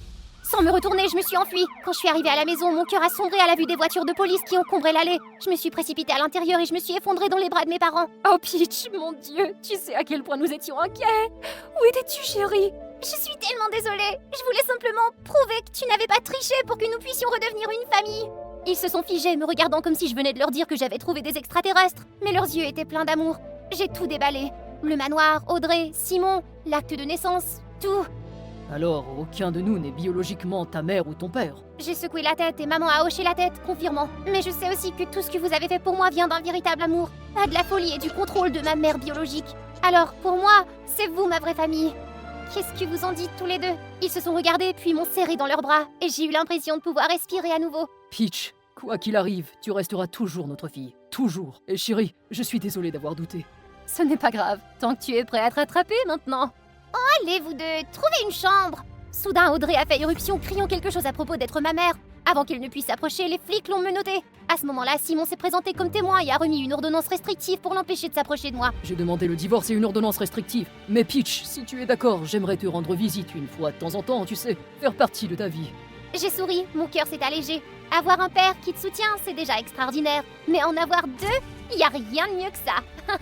Sans me retourner, je me suis enfuie. Quand je suis arrivée à la maison, mon cœur a sombré à la vue des voitures de police qui encombraient l'allée. Je me suis précipitée à l'intérieur et je me suis effondrée dans les bras de mes parents. Oh Peach, mon Dieu, tu sais à quel point nous étions inquiets. Où étais-tu, chérie? Je suis tellement désolée. Je voulais simplement prouver que tu n'avais pas triché pour que nous puissions redevenir une famille. Ils se sont figés, me regardant comme si je venais de leur dire que j'avais trouvé des extraterrestres. Mais leurs yeux étaient pleins d'amour. J'ai tout déballé. Le manoir, Audrey, Simon, l'acte de naissance, tout. Alors, aucun de nous n'est biologiquement ta mère ou ton père. J'ai secoué la tête et maman a hoché la tête, confirmant. Mais je sais aussi que tout ce que vous avez fait pour moi vient d'un véritable amour, pas de la folie et du contrôle de ma mère biologique. Alors, pour moi, c'est vous ma vraie famille. Qu'est-ce que vous en dites tous les deux? Ils se sont regardés puis m'ont serré dans leurs bras et j'ai eu l'impression de pouvoir respirer à nouveau. Peach, quoi qu'il arrive, tu resteras toujours notre fille. Toujours. Et chérie, je suis désolé d'avoir douté. Ce n'est pas grave, tant que tu es prêt à te rattraper maintenant. Allez, vous deux, trouvez une chambre. Soudain, Audrey a fait irruption, criant quelque chose à propos d'être ma mère. Avant qu'elle ne puisse s'approcher, les flics l'ont menotté. À ce moment-là, Simon s'est présenté comme témoin et a remis une ordonnance restrictive pour l'empêcher de s'approcher de moi. J'ai demandé le divorce et une ordonnance restrictive. Mais Peach, si tu es d'accord, j'aimerais te rendre visite une fois de temps en temps, tu sais, faire partie de ta vie. J'ai souri, mon cœur s'est allégé. Avoir un père qui te soutient, c'est déjà extraordinaire. Mais en avoir deux, y a rien de mieux que ça.